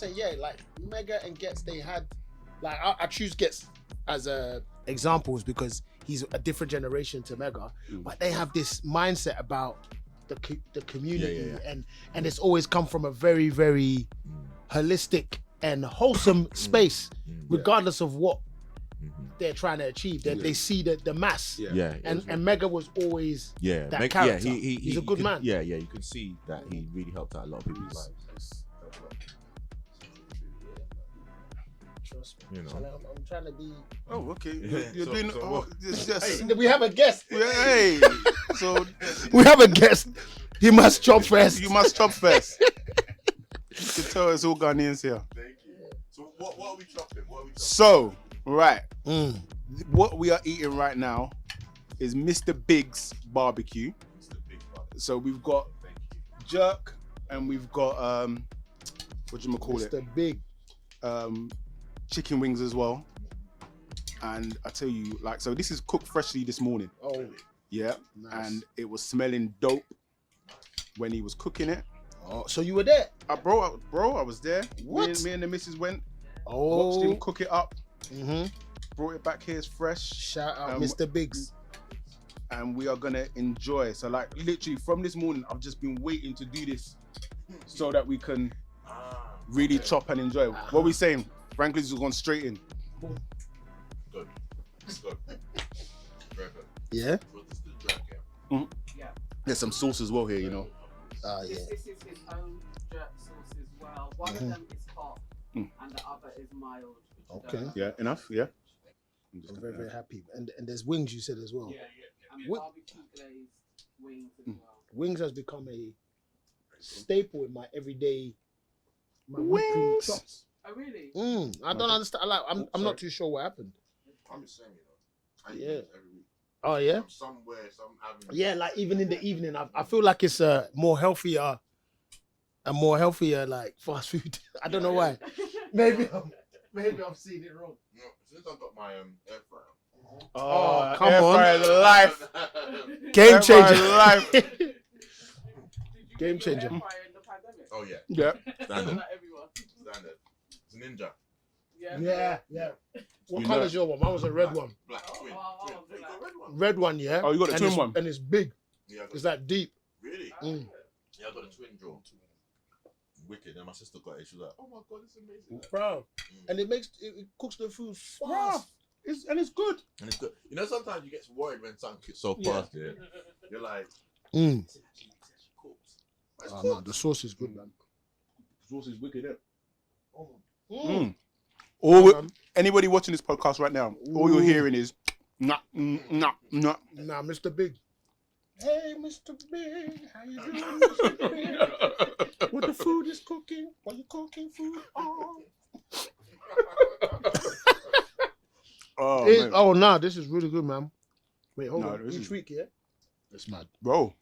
saying, yeah, like Mega and Gets, they had, like, I choose Gets as examples because he's a different generation to Mega, but they have this mindset about the community, and it's always come from a very, very holistic and wholesome space, regardless of what they're trying to achieve. They see the mass. And Mega was always that character. He's a good man. Yeah, you can see that he really helped out a lot of people's lives. Trust me. You know. I'm trying to be. Oh, okay. You're doing. Hey, we have a guest. Hey, so we have a guest. He must chop first. You must chop first. You can tell it's all Ghanaians here. Thank you. So what are we chopping? So, right. What we are eating right now is Mr. Big's barbecue. So we've got jerk and we've got what do you call it? Mr. Big. Chicken wings as well. And I tell you, like, so this is cooked freshly this morning. Oh, yeah. Nice. And it was smelling dope when he was cooking it. Oh, so you were there? Bro, I was there. What? Me and the missus went. Oh. Watched him cook it up. Mm-hmm. Brought it back here, it's fresh. Shout out Mr. Biggs. And we are gonna enjoy. So like literally from this morning, I've just been waiting to do this so that we can really chop and enjoy. What are we saying? Franklin's has gone straight in. Good. Very good. Yeah? Yeah. There's some sauce as well here, you know. Yeah. This is his own jerk sauce as well. One of them is hot and the other is mild. Okay. Yeah, enough, yeah. I'm very, very happy. And there's wings, you said as well. And barbecue glazed wings as well. Wings has become a staple in my everyday Wings. chops. Oh really? I don't understand. I'm not too sure what happened. I'm the same, you know. I eat it every week. Oh yeah. From somewhere, some avenue. Yeah, like even in the evening, I feel like it's a more healthier like fast food. I don't know why. Maybe I've seen it wrong. No, since I've got my air fryer. Oh, come air on. fryer's life. Game Air changer. fryer's life. Game changer. Did you use air fryer in the pandemic? Oh yeah. Yeah. Standard. Not everyone. Standard. It's a ninja. Yeah. What You color know- is your one? Mine was a red one. Black twin. Oh, twin. black. You got a red one. Red one, yeah. Oh, you got the And twin it's- one? And it's big. Yeah, I got It's like deep. really? Mm. Yeah, I got a twin draw. Wicked. And my sister got it. She was like, "Oh my god, this is amazing." Bro. And it cooks the food Bruh, fast. it's good. And it's good. You know, sometimes you get worried when something cooks so fast. Yeah. You're like, Mm. it's actually cooked. It's Oh, cooked. no, the sauce is good, man. Sauce is wicked, innit? Mm. Anybody watching this podcast right now, all you're hearing is nah. Nah, Mr. Big. Hey, Mr. Big, how you doing, Mr. Big? What the food is cooking? What you cooking food on? Oh, man. Nah, this is really good, man. Wait, hold No, on. this Each is- week, yeah? That's mad. Bro.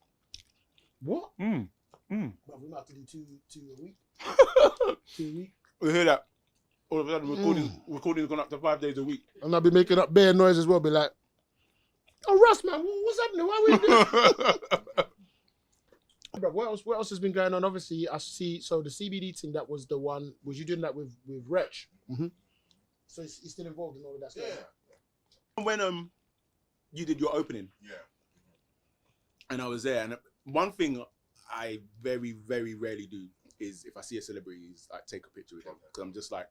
What? Mm. Bro, we might have to do two a week. 2 a week. We hear that. All of a sudden, recording's gone up to 5 days a week. And I'll be making up bare noise as well. Be like, oh, Russ, man, what's happening? Why are we doing? Bro, what else has been going on? Obviously, I see. So the CBD thing, that was the one. Was you doing that with Wretch? Mm-hmm. So he's still involved in all of that stuff. Yeah. When you did your opening, Yeah. and I was there, and one thing I very, very rarely do is if I see a celebrity, is like take a picture with them, because I'm just like,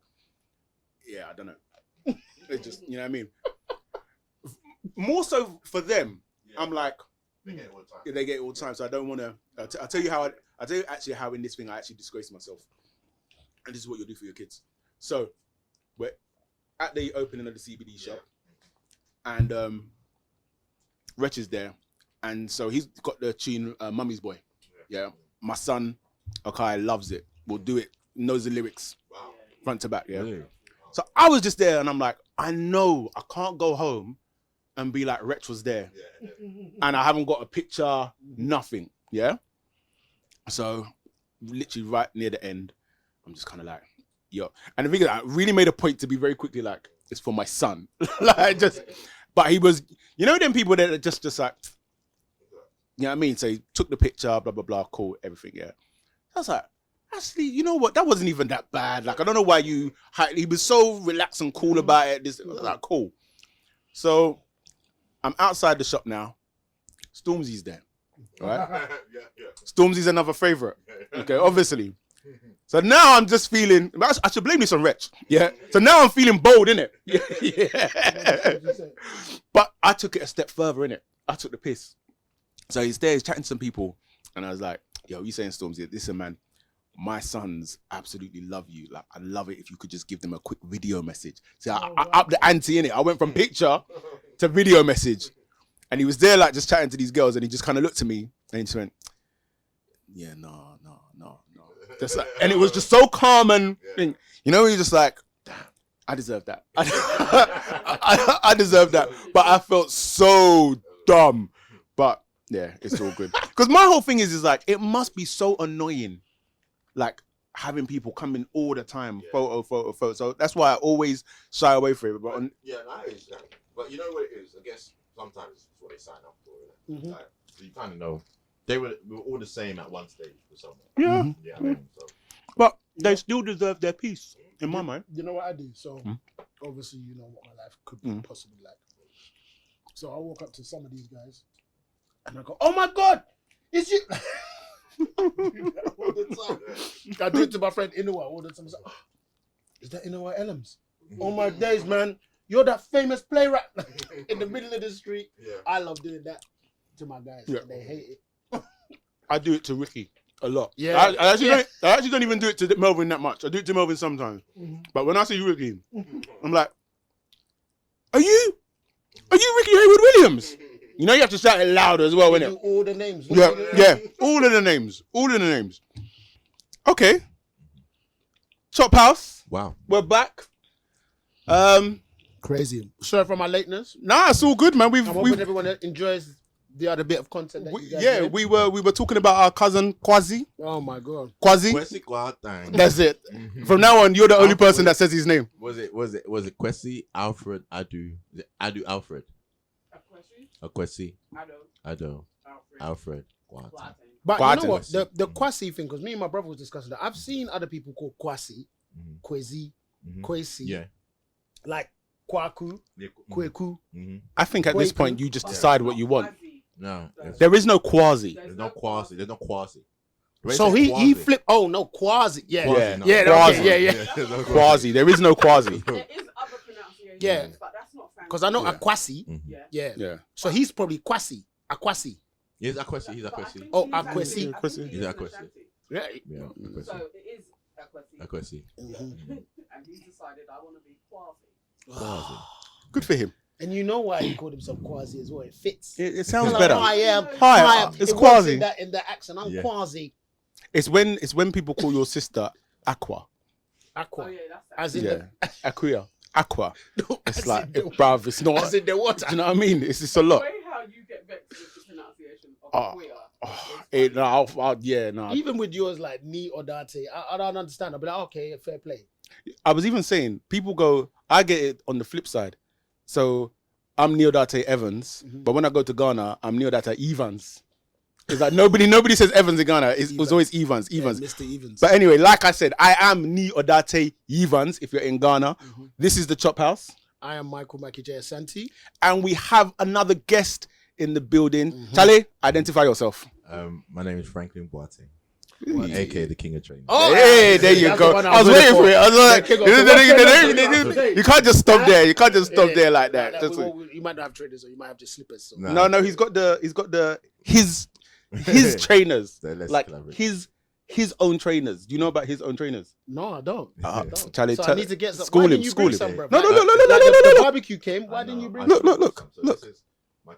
yeah, I don't know. It just, you know what I mean. More so for them, Yeah. I'm like, They get it all the time. they get it all the time, so I don't want to. I'll tell you actually how in this thing I actually disgrace myself, and this is what you'll do for your kids. So we're at the opening of the CBD shop, and Wretch is there, and so he's got the tune "Mummy's Boy." Yeah, my son, Akai, loves it. Will do it. Knows the lyrics Wow. front to back. Yeah. Really? So I was just there, and I'm like, I know I can't go home and be like Wretch was there. Yeah. And I haven't got a picture, nothing, yeah? So, literally right near the end, I'm just kind of like, yo. And the thing is, I really made a point to be very quickly like, it's for my son. Like, but he was, you know them people that are just like, you know what I mean? So he took the picture, blah, blah, blah, cool, everything, yeah. I was like, actually, you know what? That wasn't even that bad. Like, I don't know why he was so relaxed and cool about it. This, like, cool. So, I'm outside the shop now. Stormzy's there, right? Yeah. Stormzy's another favorite. Okay, obviously. So now I'm just feeling, I should blame this on Wretch. Yeah. So now I'm feeling bold, innit? Yeah. But I took it a step further, innit? I took the piss. So he's there, he's chatting to some people. And I was like, yo, you saying Stormzy, listen, man, my sons absolutely love you. Like, I love it if you could just give them a quick video message. So I upped the ante, innit? I went from picture to video message. And he was there, like, just chatting to these girls. And he just kind of looked at me and he just went, yeah, no. Just like, and it was just so calm and, you know, he was just like, damn, I deserve that. I deserve that. But I felt so dumb. But yeah, it's all good. Because my whole thing is like, it must be so annoying, like having people come in all the time, photo. So that's why I always shy away from it. But that is that. But you know what it is? I guess sometimes it's what they sign up for. Mm-hmm. Like, so you kind of know. We were all the same at one stage for someone. Yeah. Mm-hmm. Yeah. I mean, so. But they still deserve their peace, in my mind. You know what I do? So, obviously, you know what my life could be possibly like. So I walk up to some of these guys, and I go, "Oh my God, it's you!" All the time. I do it to my friend Inuwa all the time. I say, oh, is that Inuwa Elms? Oh my days, man! You're that famous playwright in the middle of the street. Yeah. I love doing that to my guys. Yeah. They hate it. I do it to Ricky a lot. Yeah, I actually don't even do it to Melvin that much. I do it to Melvin sometimes. But when I see Ricky, I'm like, are you Ricky Hayward Williams? You know you have to shout it louder as well, innit? All the names. Yeah. All of the names. Okay. Chophouse. Wow. We're back. Crazy. Sorry for my lateness. Nah, it's all good, man. I'm hoping everyone enjoys the other bit of content that you guys made. we were talking about our cousin Kwasi. Oh my God. Kwasi. That's it. From now on, you're the only person that says his name. Was it Kwesi Alfred Adu? Is it Adu Alfred? Kwesi Ado Alfred Boateng. But you know what? The Kwasi thing, because me and my brother was discussing that. I've seen other people call Kwasi, Kwesi, Kwesi. Yeah. Like Kwaku, Kweku. I think at this point you just decide what you want. No, there is no Quasi. There's no Quasi. So he flipped. Oh no, Quasi. Yeah, Quasi. Yeah. Quasi. There is no Quasi. There is other pronunciations, yeah, but that's not fancy. Because I know Akwasi. Yeah. So he's probably Kwasi. Akwasi. He's Akwasi. He's Akwasi. Oh, Akwasi. He's Akwasi. Yeah. So it is Akwasi. And he decided I want to be Quasi. Good for him. And you know why he called himself Quasi as well? It fits. It sounds better. I am. Hi, it's Quasi. In the accent, I'm Quasi. It's when people call your sister Aqua. Oh, yeah, that's as in Aqua. No, it's like, bruv, it's not. As in the water. Do you know what I mean? It's just a lot. The way how you get vexed with the pronunciation of queer. Even with yours like Nii or Date, I don't understand. I'll be like, okay, fair play. I was even saying, people go, I get it on the flip side. So I'm Neodate Evans, but when I go to Ghana, I'm Neodate Evans. It's like nobody says Evans in Ghana. It was always Evans. Yeah, Mr. Evans. But anyway, like I said, I am Neodate Evans if you're in Ghana. This is the Chophouse. I am Michael Mikey J. Asante. And we have another guest in the building. Charlie, identify yourself. My name is Franklin Boateng. aka the King of Trainers. Oh, hey, there you go. I was waiting for it. I was like, you can't just stop there. You can't just stop there like that. You might not have trainers, or you might have just slippers. So. No, he's got his trainers, like his own trainers. Do you know about his own trainers? No, I don't. Charlie, so I need to get some. School him. No. The barbecue came. Why didn't you bring? Look. This is my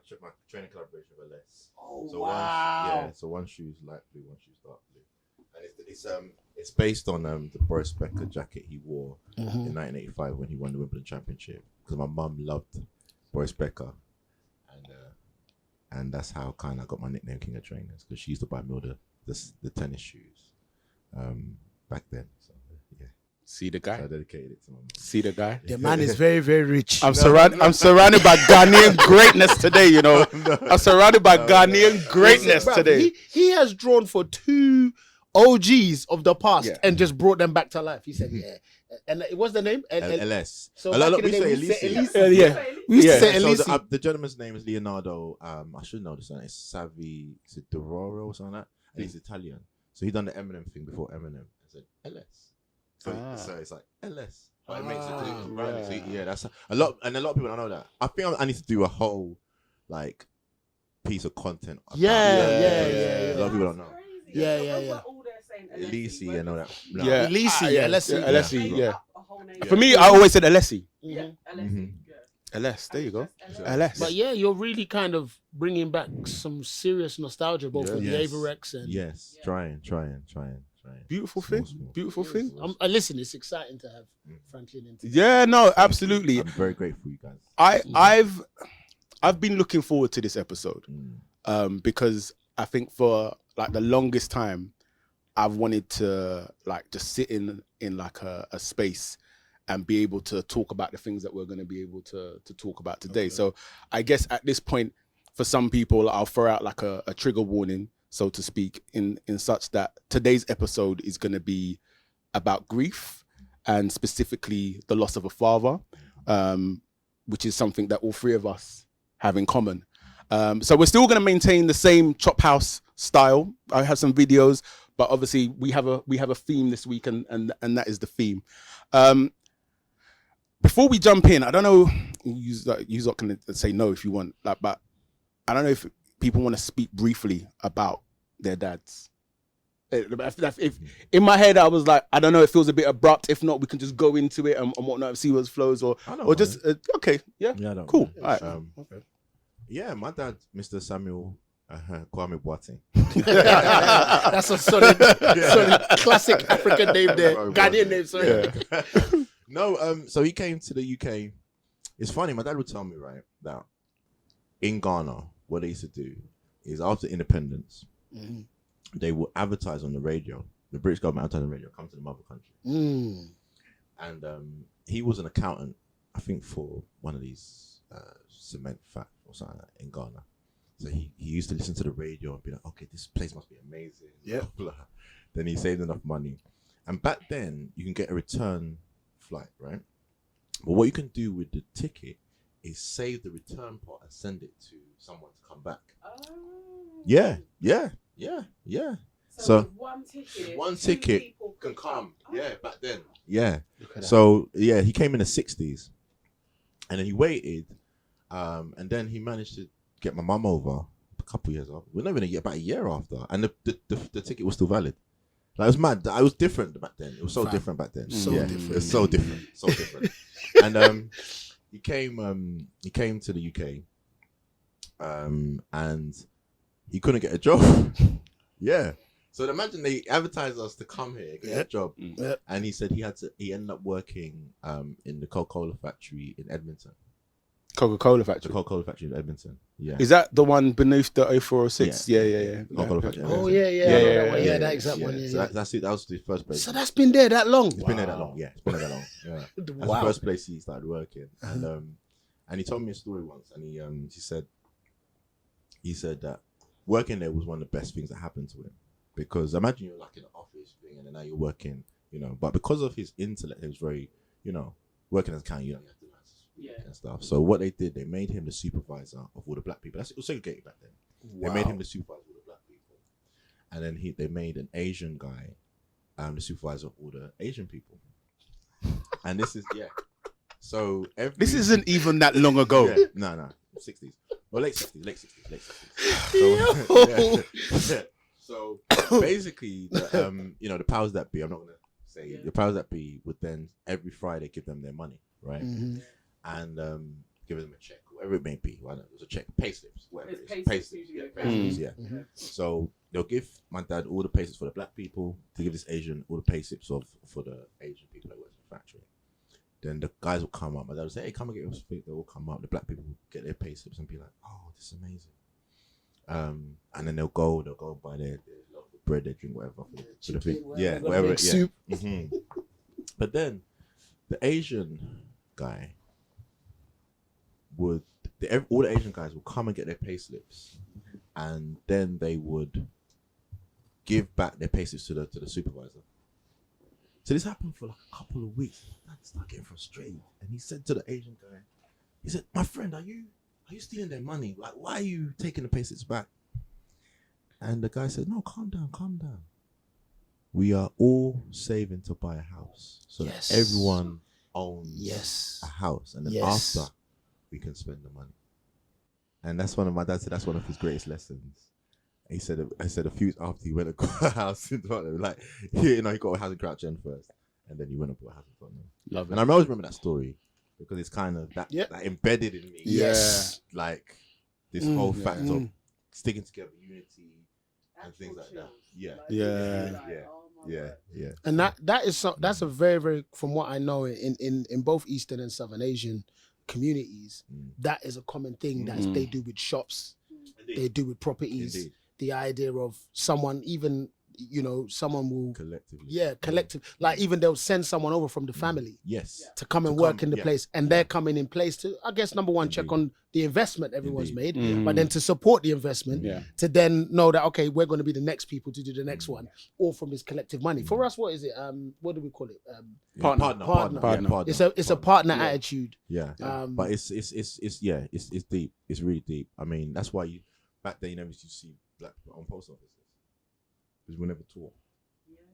training collaboration with Les. Oh, wow. So one shoe's light blue, one shoe's dark blue. And it's based on the Boris Becker jacket he wore in 1985 when he won the Wimbledon Championship. Because my mum loved Boris Becker, and that's how kind of got my nickname King of Trainers, because she used to buy me all the tennis shoes back then. So yeah. See the guy. So I dedicated it to my mum. See the guy. The man is very, very rich. I'm surrounded by Ghanaian greatness today. You know, I'm surrounded by Ghanaian greatness today. He has drawn for 2 OGs of the past Yeah. and just brought them back to life. He said, yeah. And what's the name? LS. So A lot back of in the we day, say we Elise. said Elise. Yeah. We used to Yeah. say So Elise. the gentleman's name is Leonardo. I should know this one. It's Savi. Is it Dororo or something like that? And he's Italian. So he done the Eminem thing before Eminem. I said LS. So it's like LS. But it makes it right. So yeah, that's a lot, and a lot of people don't know that. I think I need to do a whole like piece of content. About Yeah. A lot of people don't know. Yeah. Elise and all that. No. Yeah. Elise, Yeah. LSE. LSE, yeah. Yeah. For me, I always said Alessi. Yeah, Mhm. LS, there you go. So- LS. But yeah, you're really kind of bringing back some serious nostalgia, both with the Yes. Averex and. Yes, trying. Beautiful Small, thing. small. Beautiful thing. Listen, it's exciting to have Franklin into. Yeah, no, absolutely. I'm very grateful, you guys. I've been looking forward to this episode because I think for like the longest time I've wanted to like just sit in like a space and be able to talk about the things that we're going to be able to talk about today. So I guess at this point, for some people, I'll throw out like a trigger warning, so to speak, in such that today's episode is going to be about grief and specifically the loss of a father, which is something that all three of us have in common. So we're still going to maintain the same Chophouse style. I have some videos, but obviously we have a theme this week, and that is the theme. Before we jump in, I don't know, you can say no if you want, like, but I don't know if people want to speak briefly about their dads. If in my head I was like, I don't know, it feels a bit abrupt. If not, we can just go into it and whatnot, see what flows, or just okay, yeah, Yeah, I don't cool. mind. All right. Okay. Yeah, my dad, Mr. Samuel Kwame Boateng. That's a solid classic African name there. Ghanaian name, sorry. No, so he came to the UK. It's funny, my dad would tell me, right, that in Ghana, what they used to do is after independence, they would advertise on the radio. The British government advertised on the radio, come to the mother country. And he was an accountant, I think, for one of these cement factories or something like that in Ghana. So he used to listen to the radio and be like, okay, this place must be amazing. Yeah. Blah, blah. Then he saved enough money. And back then, you can get a return flight, right? But what you can do with the ticket is save the return part and send it to someone to come back. Yeah. So one ticket can come. Yeah, back then. Yeah. So yeah, he came in the 60s, and then he waited, and then he managed to get my mum over a couple years after. We're not even about a year after, and the ticket was still valid. Like, it was mad. It was different back then. It was so different back then. Different. It was so different. And he came to the UK, and he couldn't get a job. Yeah. So imagine they advertised us to come here, get a job, and he said he ended up working in the Coca-Cola factory in Edmonton. Coca-Cola The factory. Coca-Cola factory in Edmonton. Yeah. Is that the one beneath the 0406? Yeah. Coca-Cola factory. Oh in yeah, Edmonton. yeah, that exact one. So that was the first place. So that's been there that long. It's been there that long. Yeah, it's been there that long. Yeah. That's the first place he started working, and he told me a story once, and he said that working there was one of the best things that happened to him, because imagine you're like in an office thing, and then now you're working, but because of his intellect, he was very, working as kind, you have to learn to speak and stuff. So what they did, they made him the supervisor of all the black people. It was segregated back then. They made him the supervisor of all the black people, and then they made an Asian guy the supervisor of all the Asian people. And this is so This isn't even that long ago. No, 60s. Well, late 60s. So basically, the powers that be, I'm not gonna say the powers that be, would then every Friday give them their money, right? And give them a check, whatever it may be. Well, it was a check, pay slips, whatever it is. Pay slips. So they'll give my dad all the pay slips for the black people, to give this Asian all the pay slips for the Asian people that work in the factory. Then the guys will come up. My dad will say, "Hey, come and get your speak." They will come up. The black people will get their pay slips and be like, "Oh, this is amazing." And then they'll go and buy their local bread, their drink, whatever. Whatever. Soup. But then the Asian guy all the Asian guys will come and get their pay slips, and then they would give back their payslips to the supervisor. So this happened for like a couple of weeks. I started getting frustrated, and he said to the Asian guy, he said, "My friend, are you stealing their money? Like, why are you taking the payslips back?" And the guy said, "No, calm down. We are all saving to buy a house, so that everyone owns a house, and then after we can spend the money." And that's my dad said that's one of his greatest lessons. He said, I said a few weeks after he went and got a house in Tottenham, like, he got a house in Crouch End first, and then he went and bought a house in Tottenham. Love it. And I always remember that story because it's kind of that embedded in me. Yes. Like this whole fact of sticking together, unity, and things like that. Yeah. And that's a very, very, from what I know in both Eastern and Southern Asian communities, that is a common thing that they do with shops, they do with properties. Indeed. The idea of someone, even, someone will collective. Like even they'll send someone over from the family to come and work in the place, and they're coming in place to, I guess, number one, check on the investment everyone's made, but then to support the investment, to then know that, okay, we're going to be the next people to do the next one, all from this collective money. For us, what is it? What do we call it? Partner. It's a partner attitude. Yeah. But it's deep. It's really deep. I mean, that's why back then you never used to see black people on post offices. Because we never taught.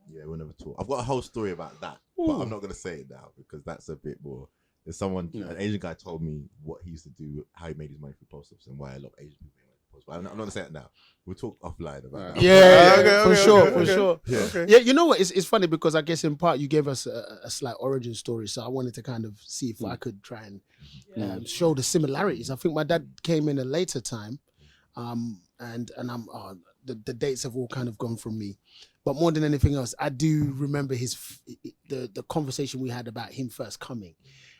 Yeah, we never taught. I've got a whole story about that, but I'm not going to say it now because that's a bit more. There's an Asian guy told me what he used to do, how he made his money through post office, and why a lot of Asian people made money through post office. I'm not going to say it now. We'll talk offline about that. For sure. Yeah, you know what? It's funny because I guess in part you gave us a slight origin story, so I wanted to kind of see if I could try and show the similarities. I think my dad came in a later time, and I'm the dates have all kind of gone from me, but more than anything else, I do remember the conversation we had about him first coming,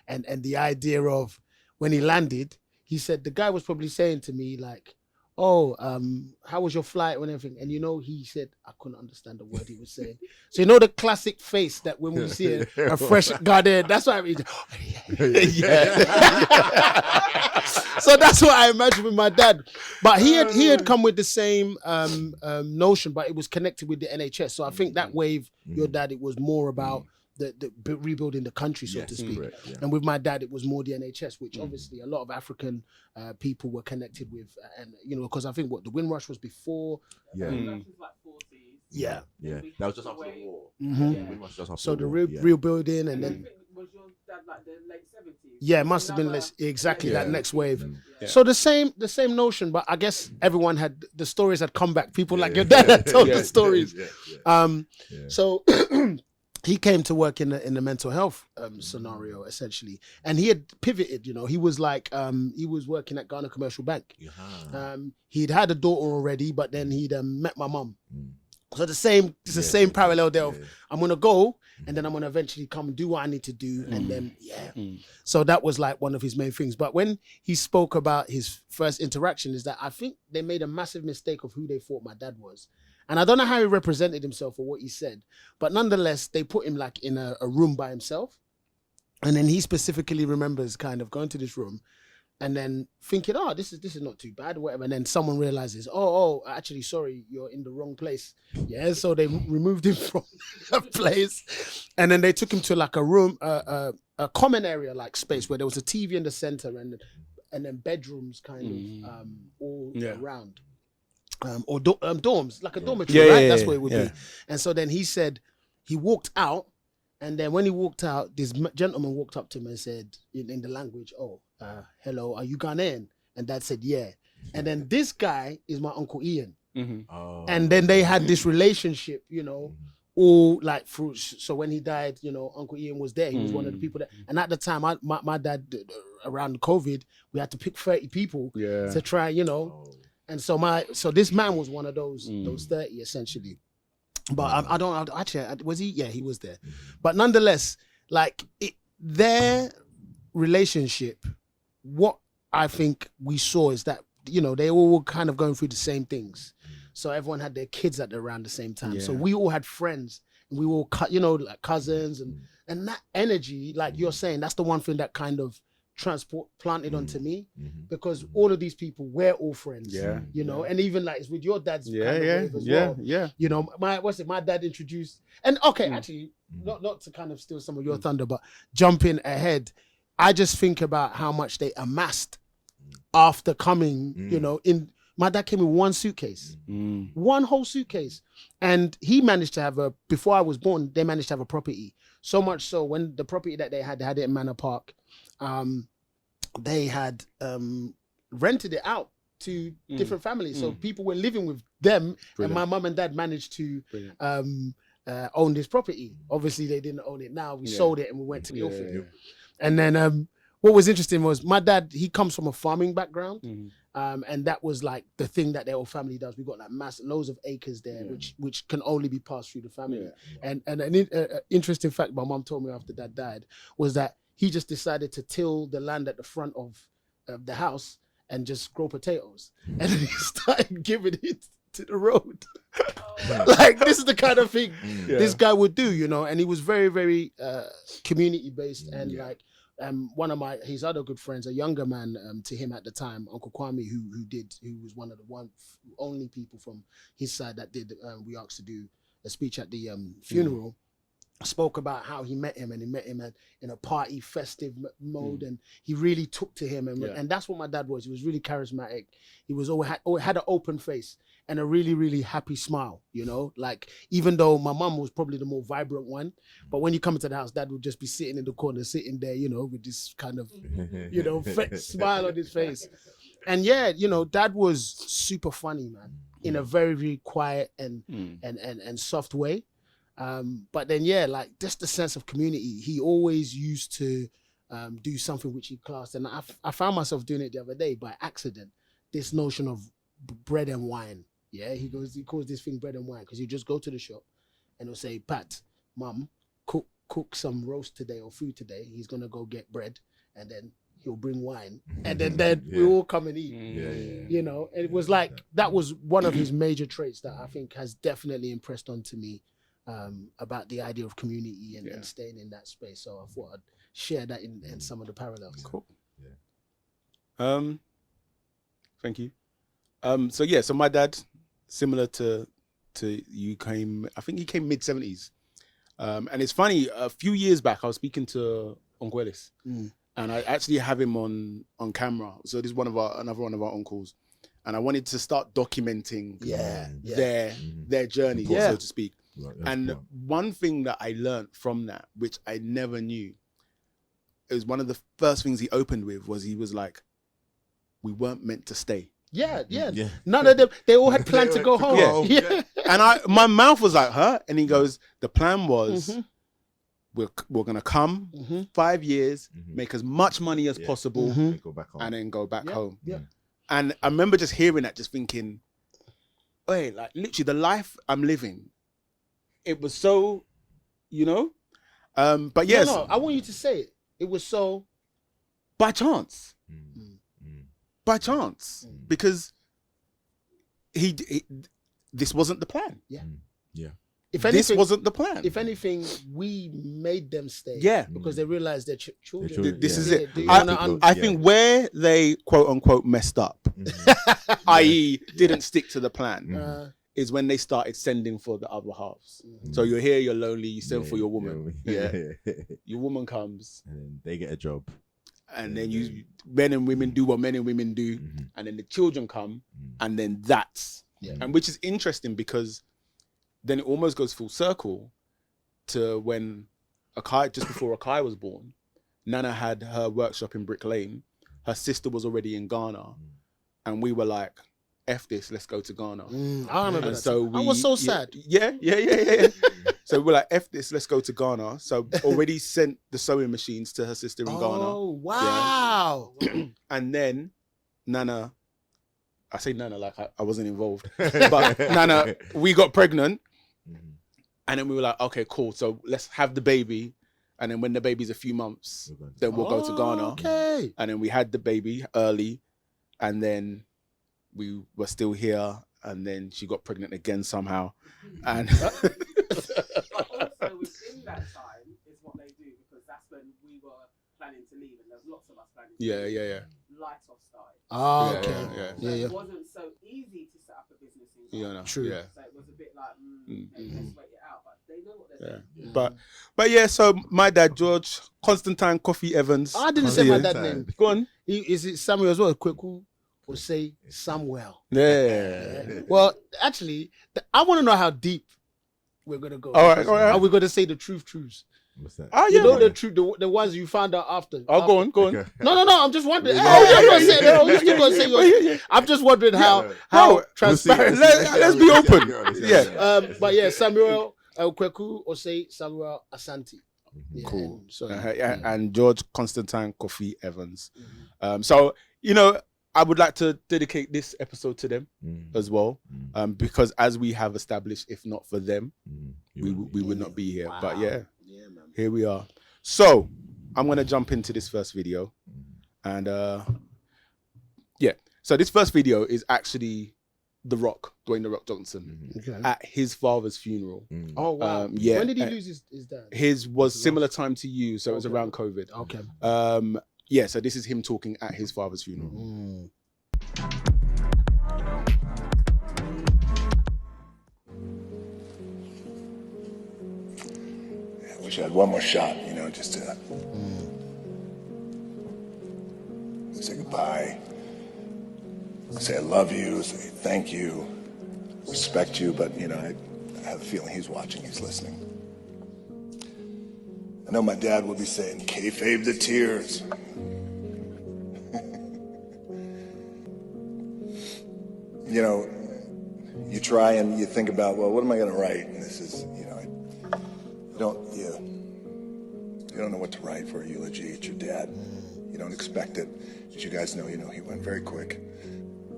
and the idea of when he landed, he said the guy was probably saying to me like, "Oh, how was your flight and everything?" And he said I couldn't understand the word he was saying. So the classic face that when we see a fresh Ghanaian, that's why So that's what I imagine with my dad. But he had come with the same notion, but it was connected with the NHS. So I think that wave, your dad, it was more about the rebuilding the country, so to speak. Correct, And with my dad, it was more the NHS, which obviously a lot of African people were connected with, and because I think the Windrush was before. That was like 40s. Yeah. That was just after the war. Mm-hmm. Just after So the war. rebuilding, and then Was your dad like the late 70s? yeah, it must have been exactly that next wave. So the same notion, but I guess everyone had the stories had come back. People like your dad had told the stories. So he came to work in the mental health scenario essentially, and he had pivoted. He was like he was working at Ghana Commercial Bank. He'd had a daughter already, but then he'd met my mum. So the same parallel there of I'm gonna go and then I'm gonna eventually come do what I need to do, and then so that was like one of his main things. But when he spoke about his first interaction, is that I think they made a massive mistake of who they thought my dad was. And I don't know how he represented himself or what he said, but nonetheless, they put him like in a room by himself. And then he specifically remembers kind of going to this room and then thinking, oh, this is not too bad, whatever. And then someone realizes, oh, actually, sorry, you're in the wrong place. Yeah, so they removed him from the place. And then they took him to like a room, a common area like space where there was a TV in the center and then bedrooms kind of all around. Or dorms, like a dormitory, right? That's what it would be. And so then he said he walked out, and then when he walked out, this gentleman walked up to him and said in the language, hello, are you Ghanaian? And Dad said, yeah. And then this guy is my Uncle Ian. And then they had this relationship, all like through. So when he died, Uncle Ian was there. He was one of the people that, and at the time, my dad, around COVID, we had to pick 30 people to try, And so this man was one of those 30 essentially, but I don't actually, was he? Yeah, he was there. But nonetheless, like their relationship, what I think we saw is that they all were kind of going through the same things. So everyone had their kids at around the same time. So we all had friends, and we all like cousins, and that energy, like you're saying, that's the one thing that kind of planted onto me, because all of these people, we're all friends. Yeah. You know, and even like it's with your dad's Yeah, kind of yeah, wave as yeah, well. yeah. You know, my dad introduced, and okay, actually, not to kind of steal some of your thunder, but jumping ahead, I just think about how much they amassed after coming, you know, my dad came in one suitcase, one whole suitcase. And he managed to have before I was born, they managed to have a property. So much so when the property that they had it in Manor Park, they had rented it out to different families. So people were living with them. Brilliant. And my mum and dad managed to own this property. Obviously they didn't own it now. We sold it and we went to Guildford. Yeah. And then what was interesting was my dad, he comes from a farming background. And that was like the thing that their whole family does. We got like loads of acres there, which can only be passed through the family. And an interesting fact my mum told me after Dad died was that he just decided to till the land at the front of the house and just grow potatoes. And then he started giving it to the road. Like, this is the kind of thing this guy would do, you know. And he was very, very community based, and like one of his other good friends, a younger man to him at the time, Uncle Kwame, who was one of the only people from his side that did we asked to do a speech at the funeral. Spoke about how he met him, and he met him in a party festive mode, and he really took to him, and that's what my dad was. He was really charismatic. He was always had an open face and a really, really happy smile, you know, like, even though my mum was probably the more vibrant one, but when you come into the house, Dad would just be sitting in the corner, sitting there, you know, with this kind of, you know, smile on his face. And yeah, you know, Dad was super funny, man, in a very, very quiet and soft way. But then, yeah, like, just the sense of community. He always used to do something which he classed, and I found myself doing it the other day by accident, this notion of bread and wine. Yeah, he calls this thing bread and wine, because you just go to the shop and he'll say, Pat, Mum, cook some roast today or food today. He's gonna go get bread, and then he'll bring wine, and then we all come and eat. You know, and it was like, that was one of his major traits that I think has definitely impressed onto me about the idea of community and staying in that space. So I thought I'd share that in some of the parallels. Cool. Thank you. So my dad, similar to you, I think he came mid-70s. And it's funny, a few years back, I was speaking to Uncle Ellis, and I actually have him on camera. So this is another one of our uncles. And I wanted to start documenting their journey, so to speak. And one thing that I learned from that, which I never knew, is one of the first things he opened with was, he was like, we weren't meant to stay. Yeah. None of them, they all had planned to go home. Yeah. And my mouth was like, huh? And he goes, the plan was, we're going to come 5 years, make as much money as possible, and go back home. And then go back home. Yeah. And I remember just hearing that, just thinking, hey, like, literally the life I'm living, it was so, you know? But yes. No, I want you to say it. It was so by chance. By chance. Because this wasn't the plan. Yeah. If anything, this wasn't the plan. If anything, we made them stay. Yeah. Because they realized their children. This is it. I think where they, quote unquote, messed up, i.e. didn't stick to the plan, is when they started sending for the other halves. So you're here, you're lonely, you send for your woman. Your woman comes. And then they get a job. And then men and women do what men and women do. And then the children come. And then that's. And which is interesting, because then it almost goes full circle to when just before Akai was born, Nana had her workshop in Brick Lane. Her sister was already in Ghana. And we were like, F this, let's go to Ghana. I remember that. So I was so sad. Yeah. So we're like, F this, let's go to Ghana. So already sent the sewing machines to her sister in Ghana. Oh, wow. Yeah. And then Nana, I say Nana like I wasn't involved, but Nana, we got pregnant. And then we were like, okay, cool. So let's have the baby. And then when the baby's a few months, then we'll go to Ghana. Okay. And then we had the baby early. And then we were still here, and then she got pregnant again somehow. And but also within that time is what they do, because that's when we were planning to leaving. There's lots of us planning. Yeah. Light off started. Oh, Yeah, okay. yeah. So Yeah. it wasn't so easy to set up a business in Yeah, no, True. yeah. So it was a bit like, maybe let's wait it out. But they know what they're Yeah. doing. But yeah, so my dad, George Constantine Coffee Evans. I didn't say my Yeah. dad's name. Go on. Is it Samuel as well? Kweku or say Samuel? Yeah. Well, actually, I want to know how deep we're gonna go. All right, Because all right. Are we gonna say the truths? What's that? Oh, You yeah. know man. the truth, the ones you found out after. Oh, go on, go on. Okay. No. I'm just wondering. Oh, I'm not yeah, saying no. yeah, You're gonna say yours. yeah. I'm just wondering how Bro, transparent. let's be open. Yeah. But yeah, Samuel Kweku or say Samuel Asante. Yeah, Cool. So And George Constantine Coffee Evans. So, you know, I would like to dedicate this episode to them as well. Because as we have established, if not for them, we would not be here. Wow. But yeah, man. here we are. So I'm going to jump into this first video. And yeah, so this first video is actually Dwayne The Rock Johnson Okay. at his father's funeral. Oh wow. Yeah. When did he lose his dad? His was similar time to you, so it was Okay. around COVID. Okay. Yeah, so this is him talking at his father's funeral. I wish I had one more shot, you know, just to say goodbye, say I love you, say thank you, respect you, but, you know, I have a feeling he's watching, he's listening. I know my dad will be saying, kayfabe the tears. You know, you try and you think about, well, what am I going to write? And this is, you know, you don't know what to write for a eulogy. It's your dad. You don't expect it. As you guys know, he went very quick.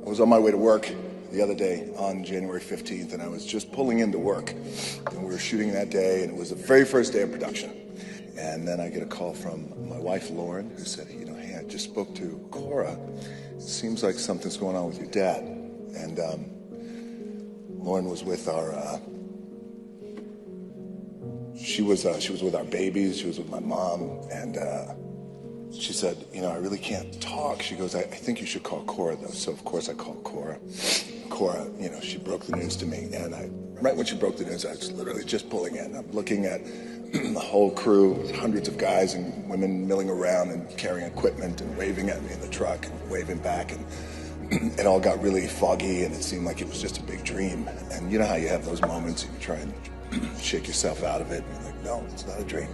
I was on my way to work the other day on January 15th, and I was just pulling into work. And we were shooting that day, and it was the very first day of production. And then I get a call from my wife, Lauren, who said, you know, hey, I just spoke to Cora. It seems like something's going on with your dad. And Lauren was with our, she was with our babies. She was with my mom, and she said, you know, I really can't talk. She goes, I think you should call Cora, though. So of course I called Cora. Cora, you know, she broke the news to me, and right when she broke the news, I was literally just pulling in. I'm looking at the whole crew, hundreds of guys and women milling around and carrying equipment and waving at me in the truck and waving back, and it all got really foggy, and it seemed like it was just a big dream. And you know how you have those moments and you try and shake yourself out of it, and you're like, no, it's not a dream.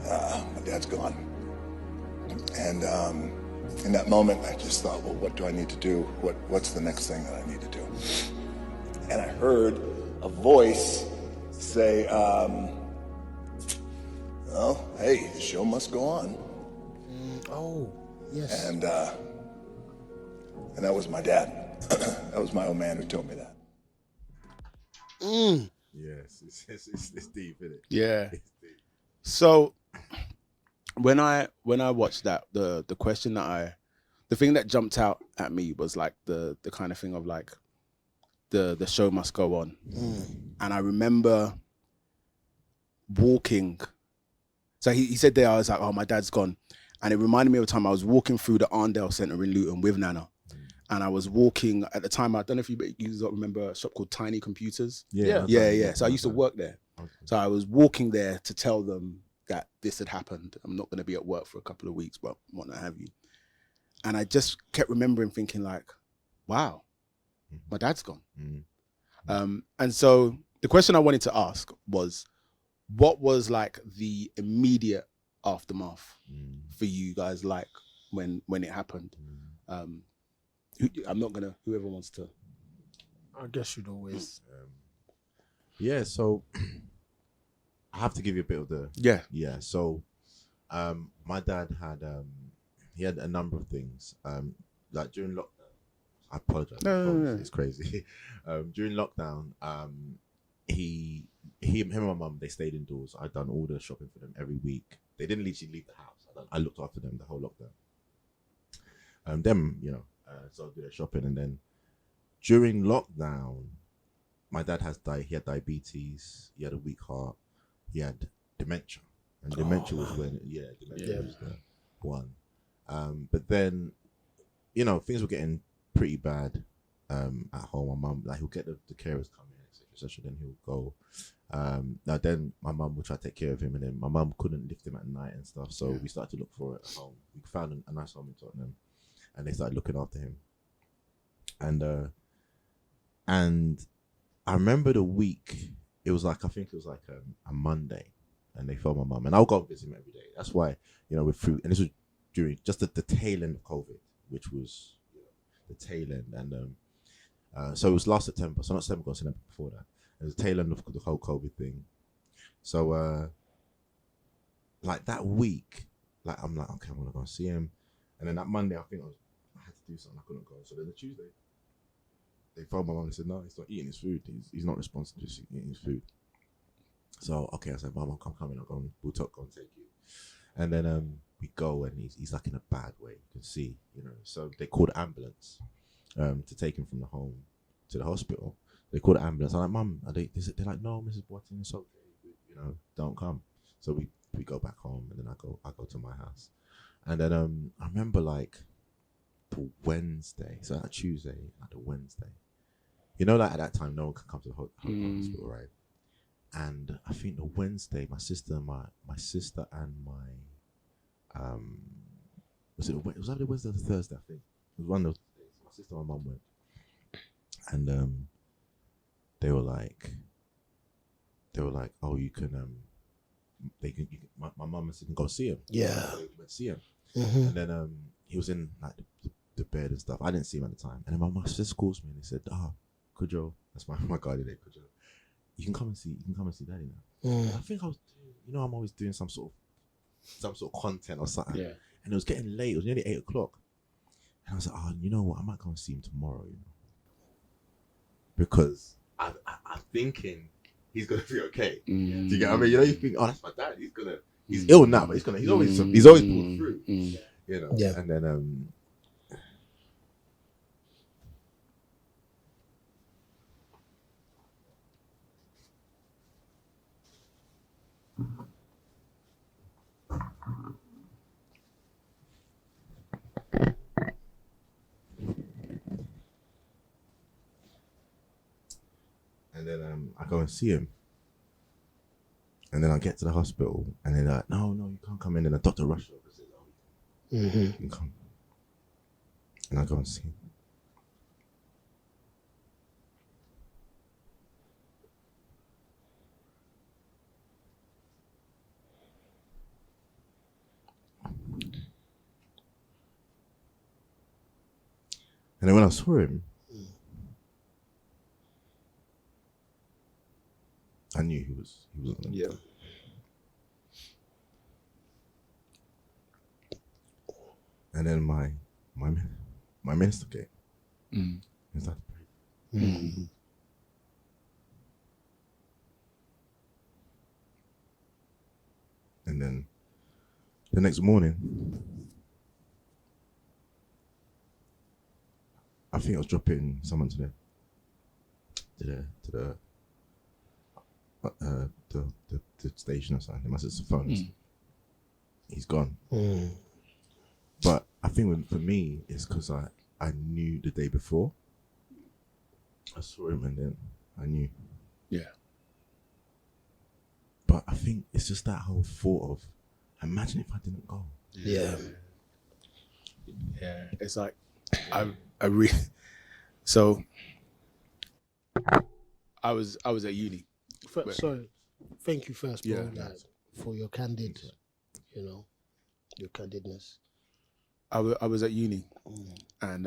My dad's gone. And in that moment, I just thought, well, what do I need to do? What's the next thing that I need to do? And I heard a voice say, well, hey, the show must go on. Oh, yes. And that was my dad. That was my old man who told me that. Yes, it's deep, isn't it? Yeah. So when I watched that, the question that the thing that jumped out at me was like the kind of thing of like the show must go on. And I remember walking. So he said there, I was like, oh, my dad's gone. And it reminded me of a time I was walking through the Arndale Centre in Luton with Nana. And I was walking at the time, I don't know if you remember a shop called Tiny Computers. Yeah. So I used to work there. Okay. So I was walking there to tell them that this had happened. I'm not going to be at work for a couple of weeks, but what not have you. And I just kept remembering thinking like, wow, my dad's gone. And so the question I wanted to ask was, what was like the immediate aftermath for you guys, like when it happened? I'm not gonna. Whoever wants to. I guess you'd always. Yeah, so I have to give you a bit of the Yeah. So my dad had he had a number of things. Like during lockdown, I apologize. No. It's crazy. During lockdown, him and my mum, they stayed indoors. I'd done all the shopping for them every week. They didn't literally leave the house. I looked after them the whole lockdown. Them, you know, so I do their shopping, and then during lockdown, my dad he had diabetes, he had a weak heart, he had dementia, And dementia was when, dementia was the one. But then, you know, things were getting pretty bad at home. My mum, like, he'll get the carers come in, etc. Then he'll go. Now then, my mum would try to take care of him, and then my mum couldn't lift him at night and stuff. So we started to look for it at home. We found a nice home in Tottenham, and they started looking after him. And I remember the week. It was like, I think it was like a Monday, and they phoned my mum, and I'll go visit him every day. That's why, you know, we're through, and this was during just the tail end of COVID, which was the tail end, and so it was last September, so not September, September before that. It was the tail end of the whole COVID thing. So, like that week, like I'm like, okay, I'm gonna go see him, and then that Monday, I think I had to do something, I couldn't go. So then the Tuesday, they phoned my mum and said, no, he's not eating his food. He's not responsible to eating his food. So, okay, I said, Mum, I'm coming. We'll talk, go and take you. And then we go, and he's like in a bad way. You can see, you know. So they called an ambulance to take him from the home to the hospital. They called an ambulance. I'm like, Mum, they're like, no, Mrs. Boateng, it's okay. You know, don't come. So we go back home, and then I go to my house. And then I remember like the Wednesday, so that Tuesday, like the Wednesday. You know, like at that time, no one could come to the hospital, right? And I think the Wednesday, my sister and my was that the Wednesday or the Thursday? I think it was one of those days. My sister and my mum went, and they were like, oh, you can my mum said, you can go see him. Yeah. So we went to see him, and then he was in like the bed and stuff. I didn't see him at the time, and then my sister calls me and they said, Kujo, that's my guardian name, Kujo. You can come and see Daddy now. I think I was doing, you know, I'm always doing some sort of content or something. Yeah. And it was getting late. It was nearly 8 o'clock. And I was like, you know what? I might go and see him tomorrow, you know, because I'm thinking he's gonna be okay. Do you get what I mean? You know, you think, that's my dad. He's ill now, but he's always pulled through. You know. Yeah. And then I go and see him, and then I get to the hospital, and they're like, no, you can't come in. And the doctor rushed over and said, you can come. And I go and see him. And then when I saw him, I knew he wasn't gonna die. And then my minister came. He started praying. And then the next morning, I think I was dropping someone to the station or something. My sister's phone. He's gone. But I think for me, it's because I knew the day before. I saw him and then I knew. Yeah. But I think it's just that whole thought of, imagine if I didn't go. Yeah. Yeah. It's like, I really, so I was at uni. Sorry, thank you first, bro, Yeah. like, for your candid, you know, your candidness. I was at uni, and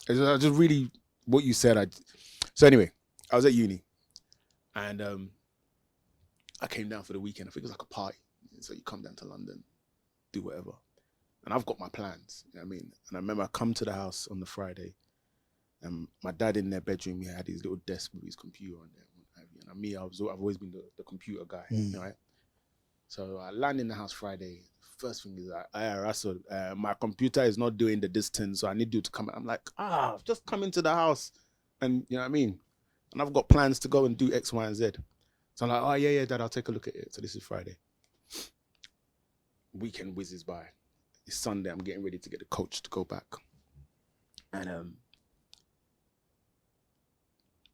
I just really what you said. So anyway, I was at uni, and I came down for the weekend. I think it was like a party, so you come down to London, do whatever, and I've got my plans. You know what I mean? And I remember I come to the house on the Friday, and my dad in their bedroom, he had his little desk with his computer on there. And me, I've always been the computer guy, right? So I land in the house Friday. First thing is like, Russell, my computer is not doing the distance, so I need you to come. I'm like, I've just come into the house, and you know what I mean? And I've got plans to go and do X, Y, and Z. So I'm like, yeah, Dad, I'll take a look at it. So this is Friday. weekend whizzes by. It's Sunday. I'm getting ready to get the coach to go back, and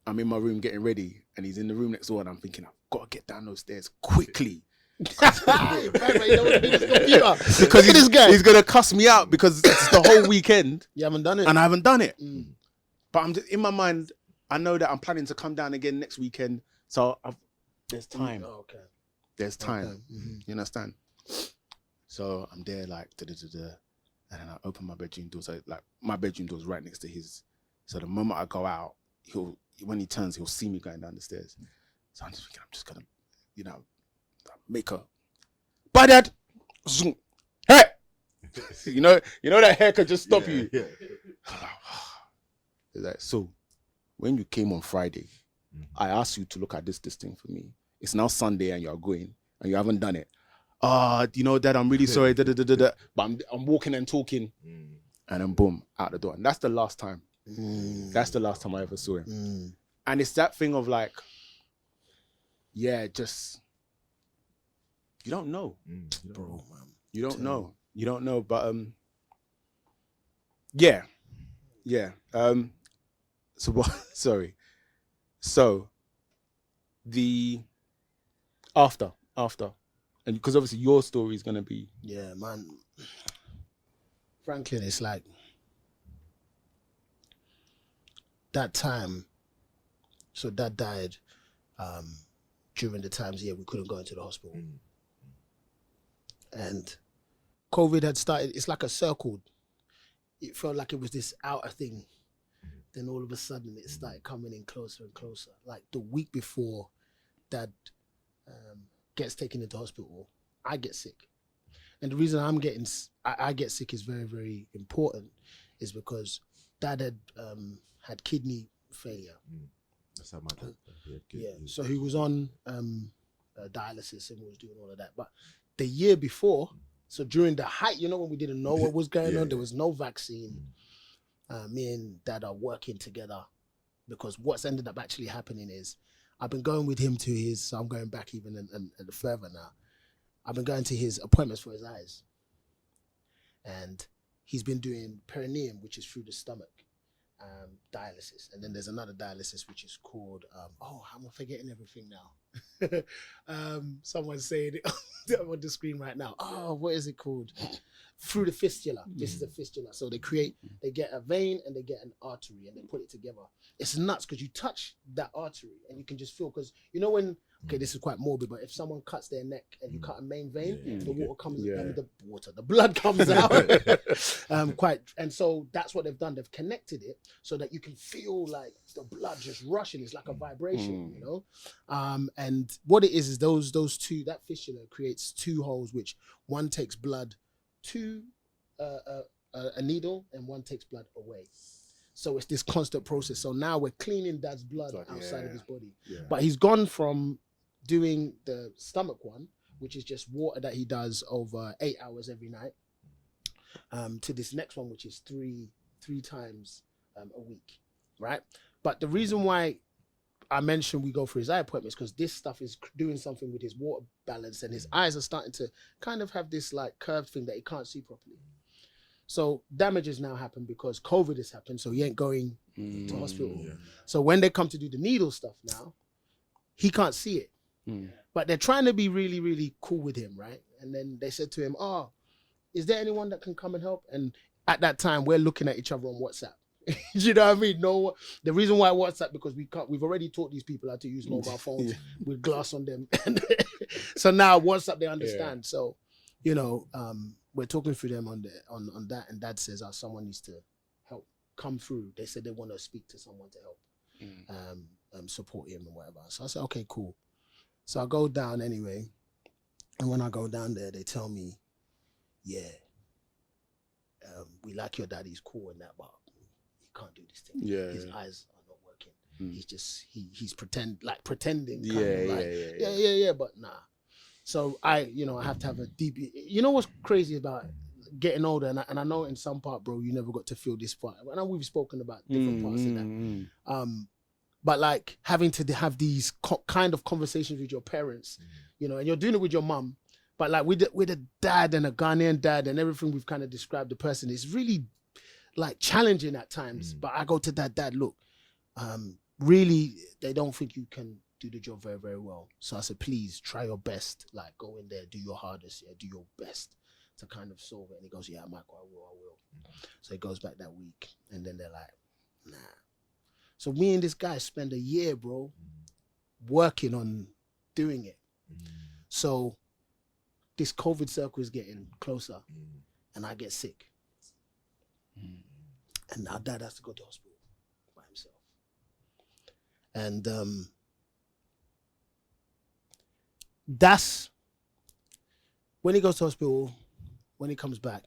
I'm in my room getting ready, and he's in the room next door, and I'm thinking, I've got to get down those stairs quickly. Because he's gonna cuss me out because it's the whole weekend. You haven't done it, and I haven't done it. But I'm just in my mind. I know that I'm planning to come down again next weekend, so there's time. Oh, okay. There's time. Okay. Mm-hmm. You understand? So I'm there like and then I open my bedroom door. So like my bedroom door's right next to his. So the moment I go out, when he turns, he'll see me going down the stairs. So I'm just thinking, I'm just gonna, make a bye, Dad. Zoom. Hey, you know that hair could just stop you. Yeah. He's like, so when you came on Friday, I asked you to look at this thing for me. It's now Sunday and you're going and you haven't done it. Dad, I'm really sorry. But I'm walking and talking, and then boom, out the door. And that's the last time. That's the last time I ever saw him. And it's that thing of like, just you don't know, Bro, man. You don't know. You don't know. But yeah. So what? Sorry. So the after, and because obviously your story is gonna be man. Franklin, it's like that time. So Dad died during the times we couldn't go into the hospital, and COVID had started. It's like a circle. It felt like it was this outer thing. Then all of a sudden it started coming in closer and closer. Like the week before Dad gets taken into hospital, I get sick. And the reason I get sick is very, very important, is because Dad had kidney failure. That's how my dad. So he was on dialysis and was doing all of that. But the year before, so during the height, when we didn't know what was going on, there was no vaccine. Me and Dad are working together, because what's ended up actually happening is I've been going with him to his, so I'm going back even and further now. I've been going to his appointments for his eyes. And he's been doing perineum, which is through the stomach, dialysis. And then there's another dialysis, which is called, I'm forgetting everything now. Someone's saying it on the screen right now. Oh, what is it called? Through the fistula. This is a fistula. So they get a vein and they get an artery and they put it together. It's nuts because you touch that artery and you can just feel, because this is quite morbid, but if someone cuts their neck and you cut a main vein, the water comes, the blood comes out. And so that's what they've done. They've connected it so that you can feel like the blood just rushing. It's like a vibration, and what it is those two, that fistula creates two holes, which one takes blood to a needle and one takes blood away. So it's this constant process. So now we're cleaning Dad's blood outside of his body. But he's gone from doing the stomach one, which is just water that he does over 8 hours every night, to this next one, which is three times a week, right? But the reason why I mentioned we go for his eye appointments, because this stuff is doing something with his water balance, and his eyes are starting to kind of have this like curved thing that he can't see properly. So damage has now happened because COVID has happened, so he ain't going to hospital. So when they come to do the needle stuff now, he can't see it. But they're trying to be really, really cool with him, right? And then they said to him, is there anyone that can come and help? And at that time, we're looking at each other on WhatsApp. You know what I mean? No, the reason why WhatsApp, because we've already taught these people how to use mobile phones with glass on them. So now WhatsApp, they understand. So, we're talking through them on that, and Dad says, someone needs to help come through. They said they want to speak to someone to help support him and whatever. So I said, okay, cool. So I go down anyway, and when I go down there, they tell me, we like your dad, he's cool and that, but he can't do this thing. His eyes are not working. He's just he's pretending. But nah. So I have to have a deep. You know what's crazy about getting older, and I know in some part, bro, you never got to feel this part. I know we've spoken about different parts of that. But like having to have these kind of conversations with your parents, and you're doing it with your mum, But like with a dad and a Ghanaian dad and everything we've kind of described the person, it's really like challenging at times. But I go to that dad, look, really, they don't think you can do the job very, very well. So I said, please try your best. Like, go in there, do your hardest, do your best to kind of solve it. And he goes, yeah, Michael, I will. So he goes back that week, and then they're like, nah. So me and this guy spend a year, bro, working on doing it. So this COVID circle is getting closer, and I get sick. And now dad has to go to hospital by himself. And that's when he goes to hospital, when he comes back,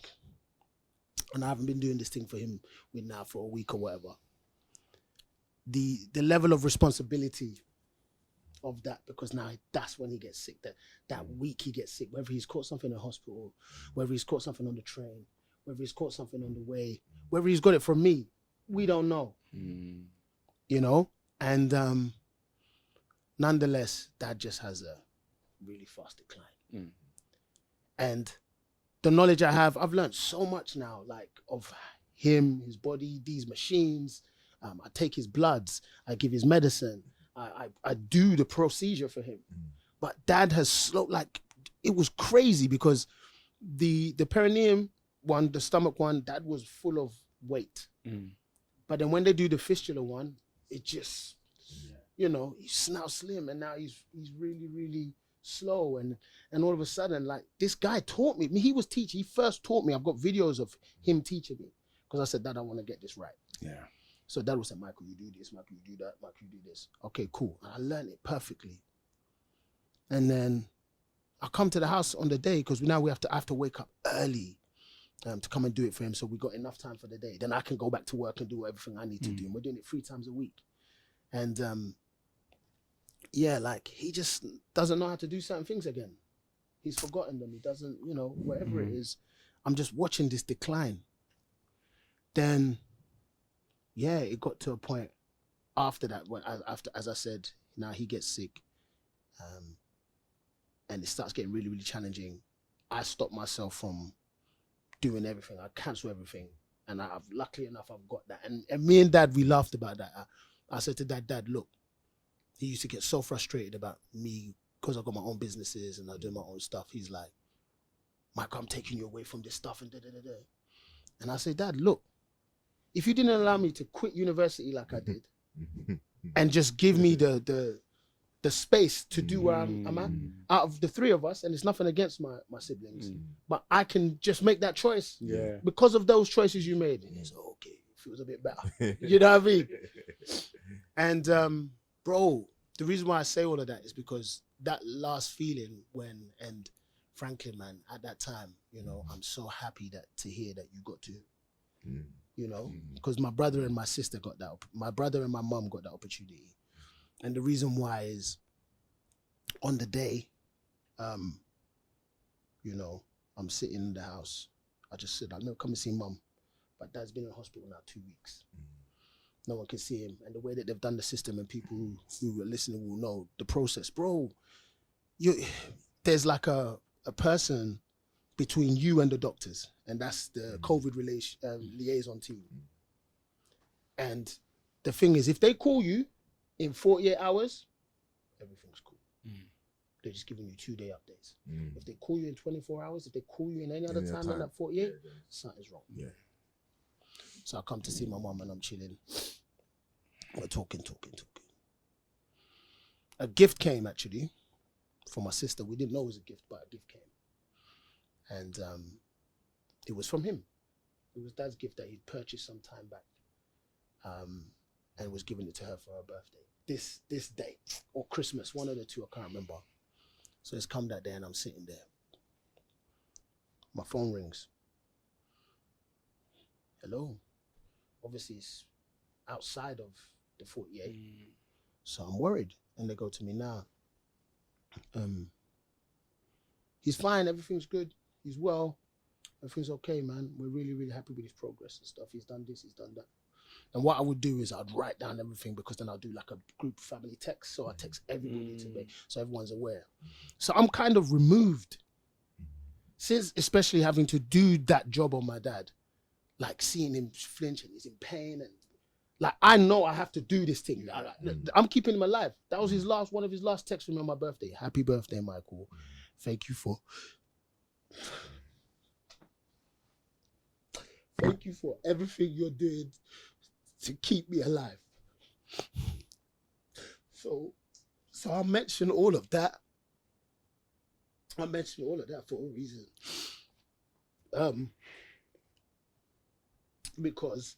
and I haven't been doing this thing for him with now for a week or whatever. The level of responsibility of that, because now that's when he gets sick. That week he gets sick, whether he's caught something in the hospital, whether he's caught something on the train, whether he's caught something on the way, whether he's got it from me, we don't know. You know? And nonetheless, Dad just has a really fast decline. And the knowledge I have, I've learned so much now, like of him, his body, these machines. I take his bloods, I give his medicine, I do the procedure for him. But Dad has slowed, like, it was crazy because the perineum one, the stomach one, Dad was full of weight. But then when they do the fistula one, it just, you know, he's now slim and now he's really, really slow. And all of a sudden, like, this guy taught me. He was teaching. He first taught me. I've got videos of him teaching me because I said, Dad, I want to get this right. Yeah. So Dad was saying, Michael, you do this. Michael, you do that. Michael, you do this. Okay, cool. And I learned it perfectly. And then I come to the house on the day because now I have to wake up early to come and do it for him. So we got enough time for the day. Then I can go back to work and do everything I need to do. And we're doing it 3 times a week. And yeah, like, he just doesn't know how to do certain things again. He's forgotten them. He doesn't, you know, whatever it is. I'm just watching this decline. Then, yeah, it got to a point after that, when as I said, now he gets sick, and it starts getting really, really challenging. I stop myself from doing everything. I cancel everything, and luckily enough, I've got that. And me and Dad, we laughed about that. I said to Dad, look, he used to get so frustrated about me because I got my own businesses and I do my own stuff. He's like, Michael, I'm taking you away from this stuff and da-da-da-da. And I said, Dad, look, if you didn't allow me to quit university like I did and just give me the space to do where I'm at, out of the 3 of us, and it's nothing against my siblings, but I can just make that choice because of those choices you made. And he's like, okay, it feels a bit better. You know what I mean? And bro, the reason why I say all of that is because that last feeling and frankly, man, at that time, you know, I'm so happy to hear that you got to, you know, because my brother and my sister got that. My brother and my mum got that opportunity. And the reason why is on the day, you know, I'm sitting in the house. I just said, I'll never come and see Mum. But Dad's been in hospital now 2 weeks. No one can see him. And the way that they've done the system, and people who are listening will know the process. Bro, there's like a person between you and the doctors. And that's the COVID liaison team. And the thing is, if they call you in 48 hours, everything's cool. They're just giving you 2-day updates. If they call you in 24 hours, if they call you in any other time than that 48, something's wrong. So I come to see my mum and I'm chilling. We're talking. A gift came actually for my sister. We didn't know it was a gift, but a gift came. And it was from him. It was Dad's gift that he'd purchased some time back. And was giving it to her for her birthday. This day, or Christmas, one of the two, I can't remember. So it's come that day and I'm sitting there. My phone rings. Hello. Obviously it's outside of the 48. So I'm worried. And they go to me now. He's fine, everything's good. He's well. Everything's okay, man. We're really, really happy with his progress and stuff. He's done this, he's done that. And what I would do is I'd write down everything, because then I'll do like a group family text. So I text everybody today, so everyone's aware. So I'm kind of removed since especially having to do that job on my dad, like seeing him flinching, he's in pain, and like I know I have to do this thing. I'm keeping him alive. That was one of his last texts from me on my birthday. Happy birthday, Michael. Thank you for everything you're doing to keep me alive. So I mention all of that. I mention all of that for a reason. Because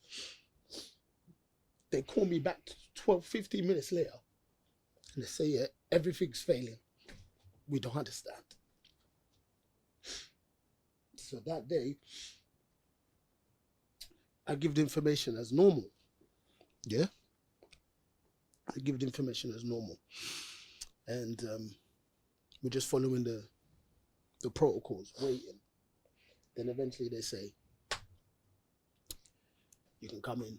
they call me back 12, 15 minutes later and they say, yeah, everything's failing. We don't understand. So that day, I give the information as normal. Yeah? I give the information as normal. And we're just following the protocols, waiting. Then eventually they say, you can come in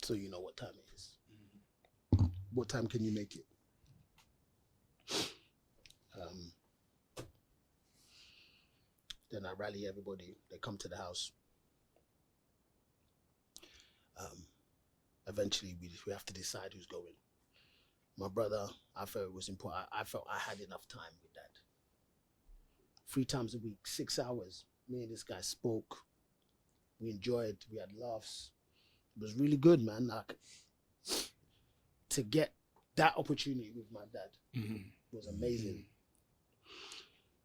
so you know what time it is. What time can you make it? Then I rally everybody. They come to the house. Eventually, we have to decide who's going. My brother, I felt it was important. I felt I had enough time with Dad. 3 times a week, 6 hours. Me and this guy spoke. We enjoyed. We had laughs. It was really good, man. Like, to get that opportunity with my dad was amazing.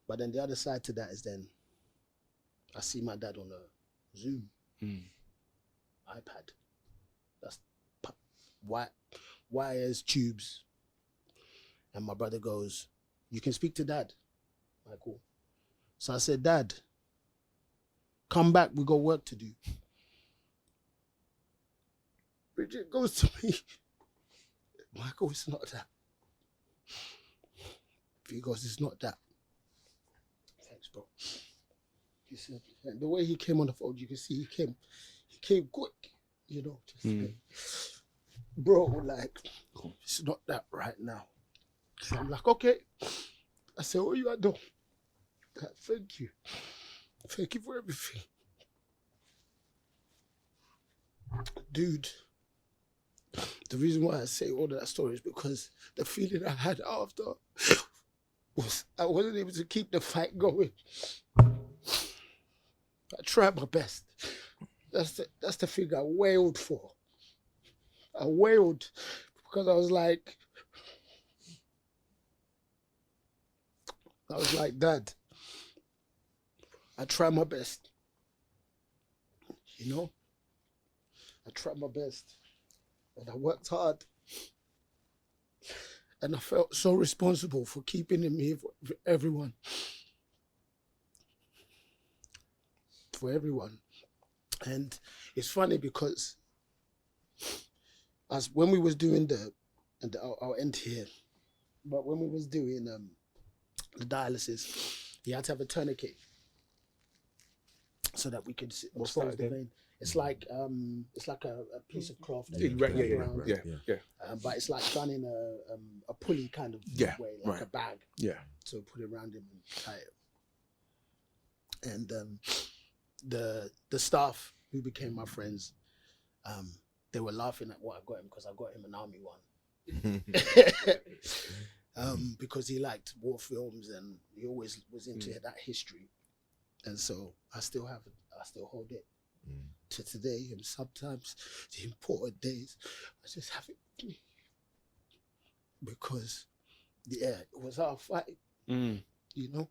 But then the other side to that is then I see my dad on a Zoom, iPad. That's wires, tubes. And my brother goes, you can speak to Dad, Michael. So I said, Dad, come back, we got work to do. Bridget goes to me, Michael, it's not that. He goes, it's not that. Thanks, bro. He said, and the way he came on the phone, you can see he came quick, you know. Just bro, like, it's not that right now. So I'm like, okay. I said, what you are doing? Like, thank you. Thank you for everything. Dude, the reason why I say all of that story is because the feeling I had after was I wasn't able to keep the fight going. I tried my best. That's the thing I wailed for. I wailed because I was like, Dad, I tried my best. You know? I tried my best. And I worked hard. And I felt so responsible for keeping him here for everyone. For everyone. And it's funny because when we was doing I'll end here, but when we was doing the dialysis, he had to have a tourniquet so that we could expose the vein. It's like a piece of cloth. That but it's like done in a pulley kind of way, like a bag. Yeah. So put it around him and tie it. And the staff who became my friends, they were laughing at what I got him because I got him an army one. Because he liked war films and he always was into that history. And so I still hold it to today, and sometimes the important days I just have it with me. Because it was our fight, you know,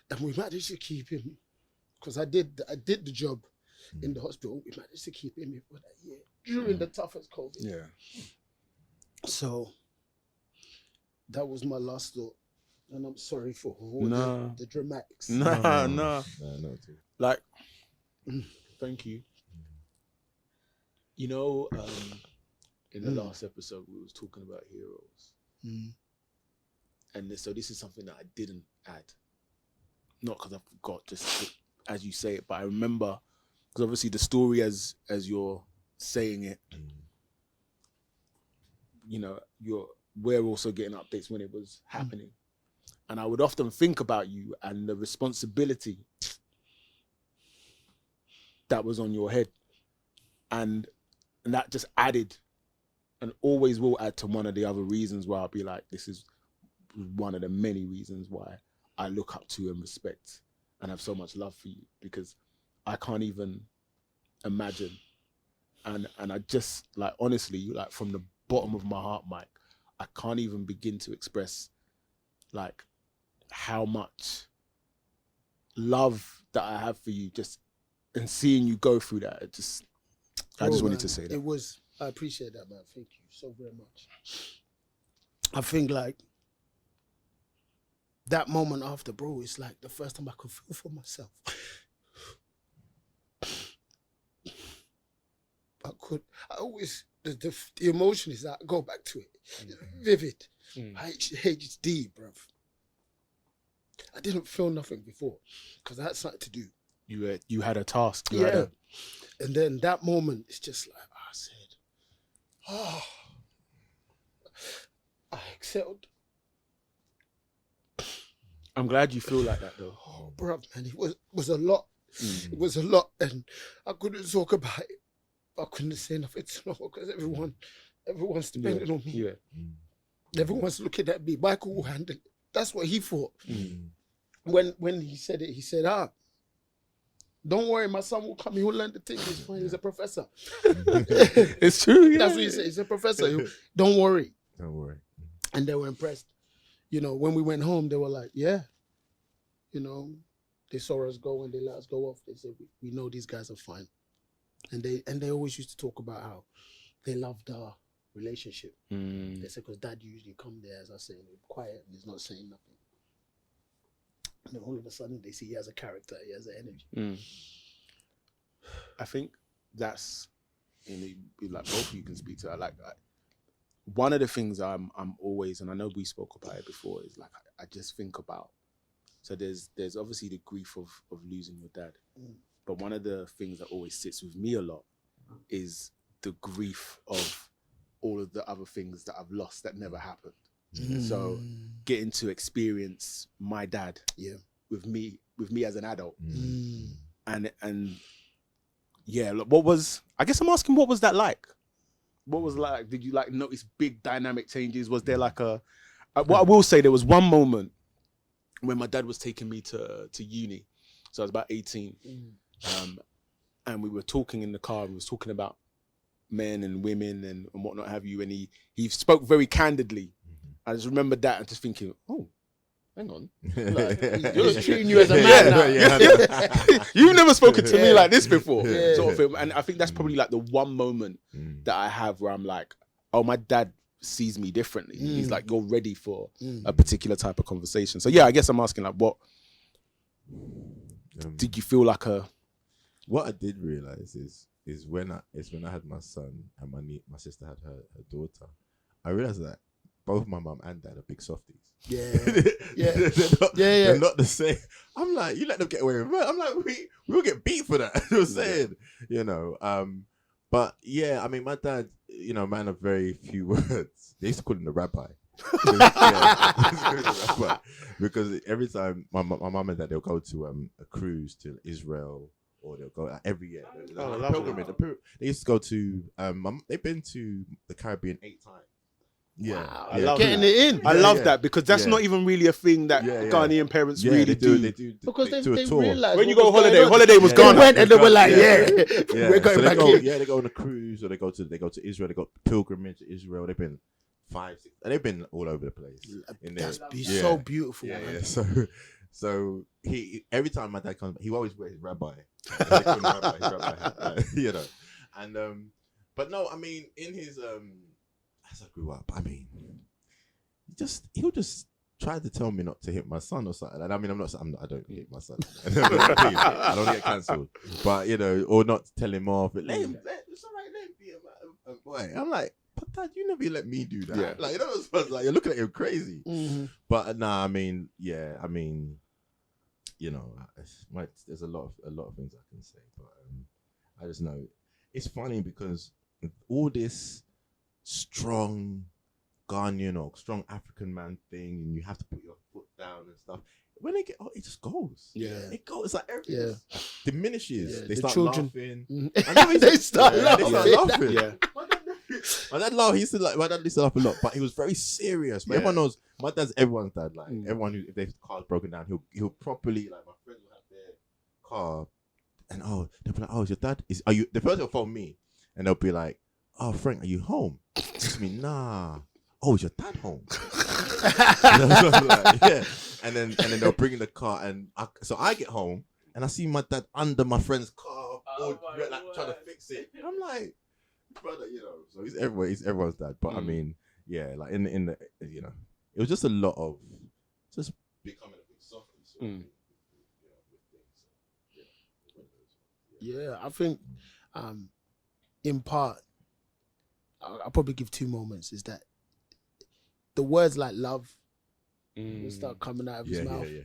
and we managed to keep him, because I did the job in the hospital. We managed to keep him for that year during the toughest COVID. Yeah. So that was my last thought, and I'm sorry for all the dramatics. No. Like, thank you. You know, in the last episode we was talking about heroes, and so this is something that I didn't add, not because I forgot, just as you say it, but I remember, because obviously the story as you're saying it, you know, we're also getting updates when it was happening, And I would often think about you and the responsibility that was on your head. And that just added and always will add to one of the other reasons why I'll be like, this is one of the many reasons why I look up to and respect and have so much love for you, because I can't even imagine. And I just, like, honestly, like, from the bottom of my heart, Mike, I can't even begin to express, like, how much love that I have for you, just and seeing you go through that. I just wanted to say that. I appreciate that, man. Thank you so very much. I think, like, that moment after, bro, it's like the first time I could feel for myself. The emotion is that I go back to it. Vivid. HD, bruv. I didn't feel nothing before because I had something to do. You had a task. And then that moment, it's just like, I said, I excelled. I'm glad you feel like that, though. Oh, bruv, man, it was a lot. It was a lot, and I couldn't talk about it. I couldn't say nothing to no one because everyone's depending on me. Yeah. Everyone's looking at me. Michael will handle it. That's what he thought. When he said it, he said, don't worry, my son will come. He will learn the thing. He's fine. He's a professor. It's true. Yeah. That's what he said. He's a professor. Don't worry. Don't worry. And they were impressed. You know, when we went home, they were like, yeah. You know, they saw us go and they let us go off. They said, we know these guys are fine. And they always used to talk about how they loved our relationship. They said, because Dad usually come there, as I say, quiet and he's not saying nothing. And then all of a sudden they see he has a character, he has an energy. I think that's, like, both of you can speak to that. Like, one of the things I'm always, and I know we spoke about it before, is like, I just think about, so there's obviously the grief of losing your dad. But one of the things that always sits with me a lot is the grief of all of the other things that I've lost that never happened. So getting to experience my dad with me as an adult. And yeah, look, I guess I'm asking, what was that like? What was like? Did you like notice big dynamic changes? Was there like what I will say, there was one moment when my dad was taking me to uni. So I was about 18. And we were talking in the car, and we was talking about men and women and whatnot have you. And he spoke very candidly. I just remembered that and just thinking, oh, hang on. Like, you're treating you as a man now. You've never spoken to me like this before. Sort of thing. And I think that's probably like the one moment that I have where I'm like, oh, my dad sees me differently. He's like, you're ready for a particular type of conversation. So yeah, I guess I'm asking, like, what did you feel like what I did realize is when I had my son and my sister had her daughter, I realized that both my mum and dad are big softies. They're not the same. I'm like, you let them get away with it. I'm like, we'll get beat for that. You know what I'm saying? You know, but yeah, I mean, my dad, you know, man of very few words. They used to call him the rabbi. Because every time my mum and dad, they'll go to a cruise to Israel, or they'll go every year. Pilgrimage. They used to go to they've been to the Caribbean 8 times. Yeah, wow. I love getting that. it in. I love that, because that's not even really a thing that Ghanaian parents really do. They do Because they tour. realize When you go holiday was Ghana. They went and they were like, So we're going back in. Yeah, they go on a cruise, or they go to Israel. They got pilgrimage to Israel. They've been 5, 6. They've been all over the place. That's so beautiful. Yeah, Man. yeah. So he, every time my dad comes, he always wears his rabbi. His rabbi hat, you know. And but no, I mean, in his as I grew up, I mean, he'll just try to tell me not to hit my son or something. And I mean, I don't hit my son. I don't get cancelled. But you know, or not tell him off. But it's all right, let him be a boy. I'm like, but Dad, you never let me do that. Yeah. Like, you know, like you're looking at him crazy. But nah, I mean, you know, there's a lot of things I can say, but I just know it's funny because all this strong Ghanaian or strong African man thing, and you have to put your foot down and stuff. When they get hot, it just goes. Yeah. It goes. It's like everything diminishes. Yeah, They the start children- laughing. Mhm. I know They start They laughing. start laughing. Yeah. My dad laughed. He used to my dad used to laugh a lot, but he was very serious. But everyone knows my dad's everyone's dad. Like everyone who, if their car's broken down, he'll properly, like, my friends will have their car, and they'll be like, "Oh, is your dad? Are you?" The person will phone me, and they'll be like, "Oh, Frank, are you home?" It's me, nah. Oh, is your dad home? Like, yeah. And then they'll bring in the car, and so I get home and I see my dad under my friend's car, trying to fix it. And I'm like, brother, so he's everywhere. He's everyone's dad. But I mean, yeah, like in the it was just a lot of just becoming a bit softy. So, with things. Yeah, I think in part, I'll probably give 2 moments. Is that the words like love will start coming out of his mouth. Yeah.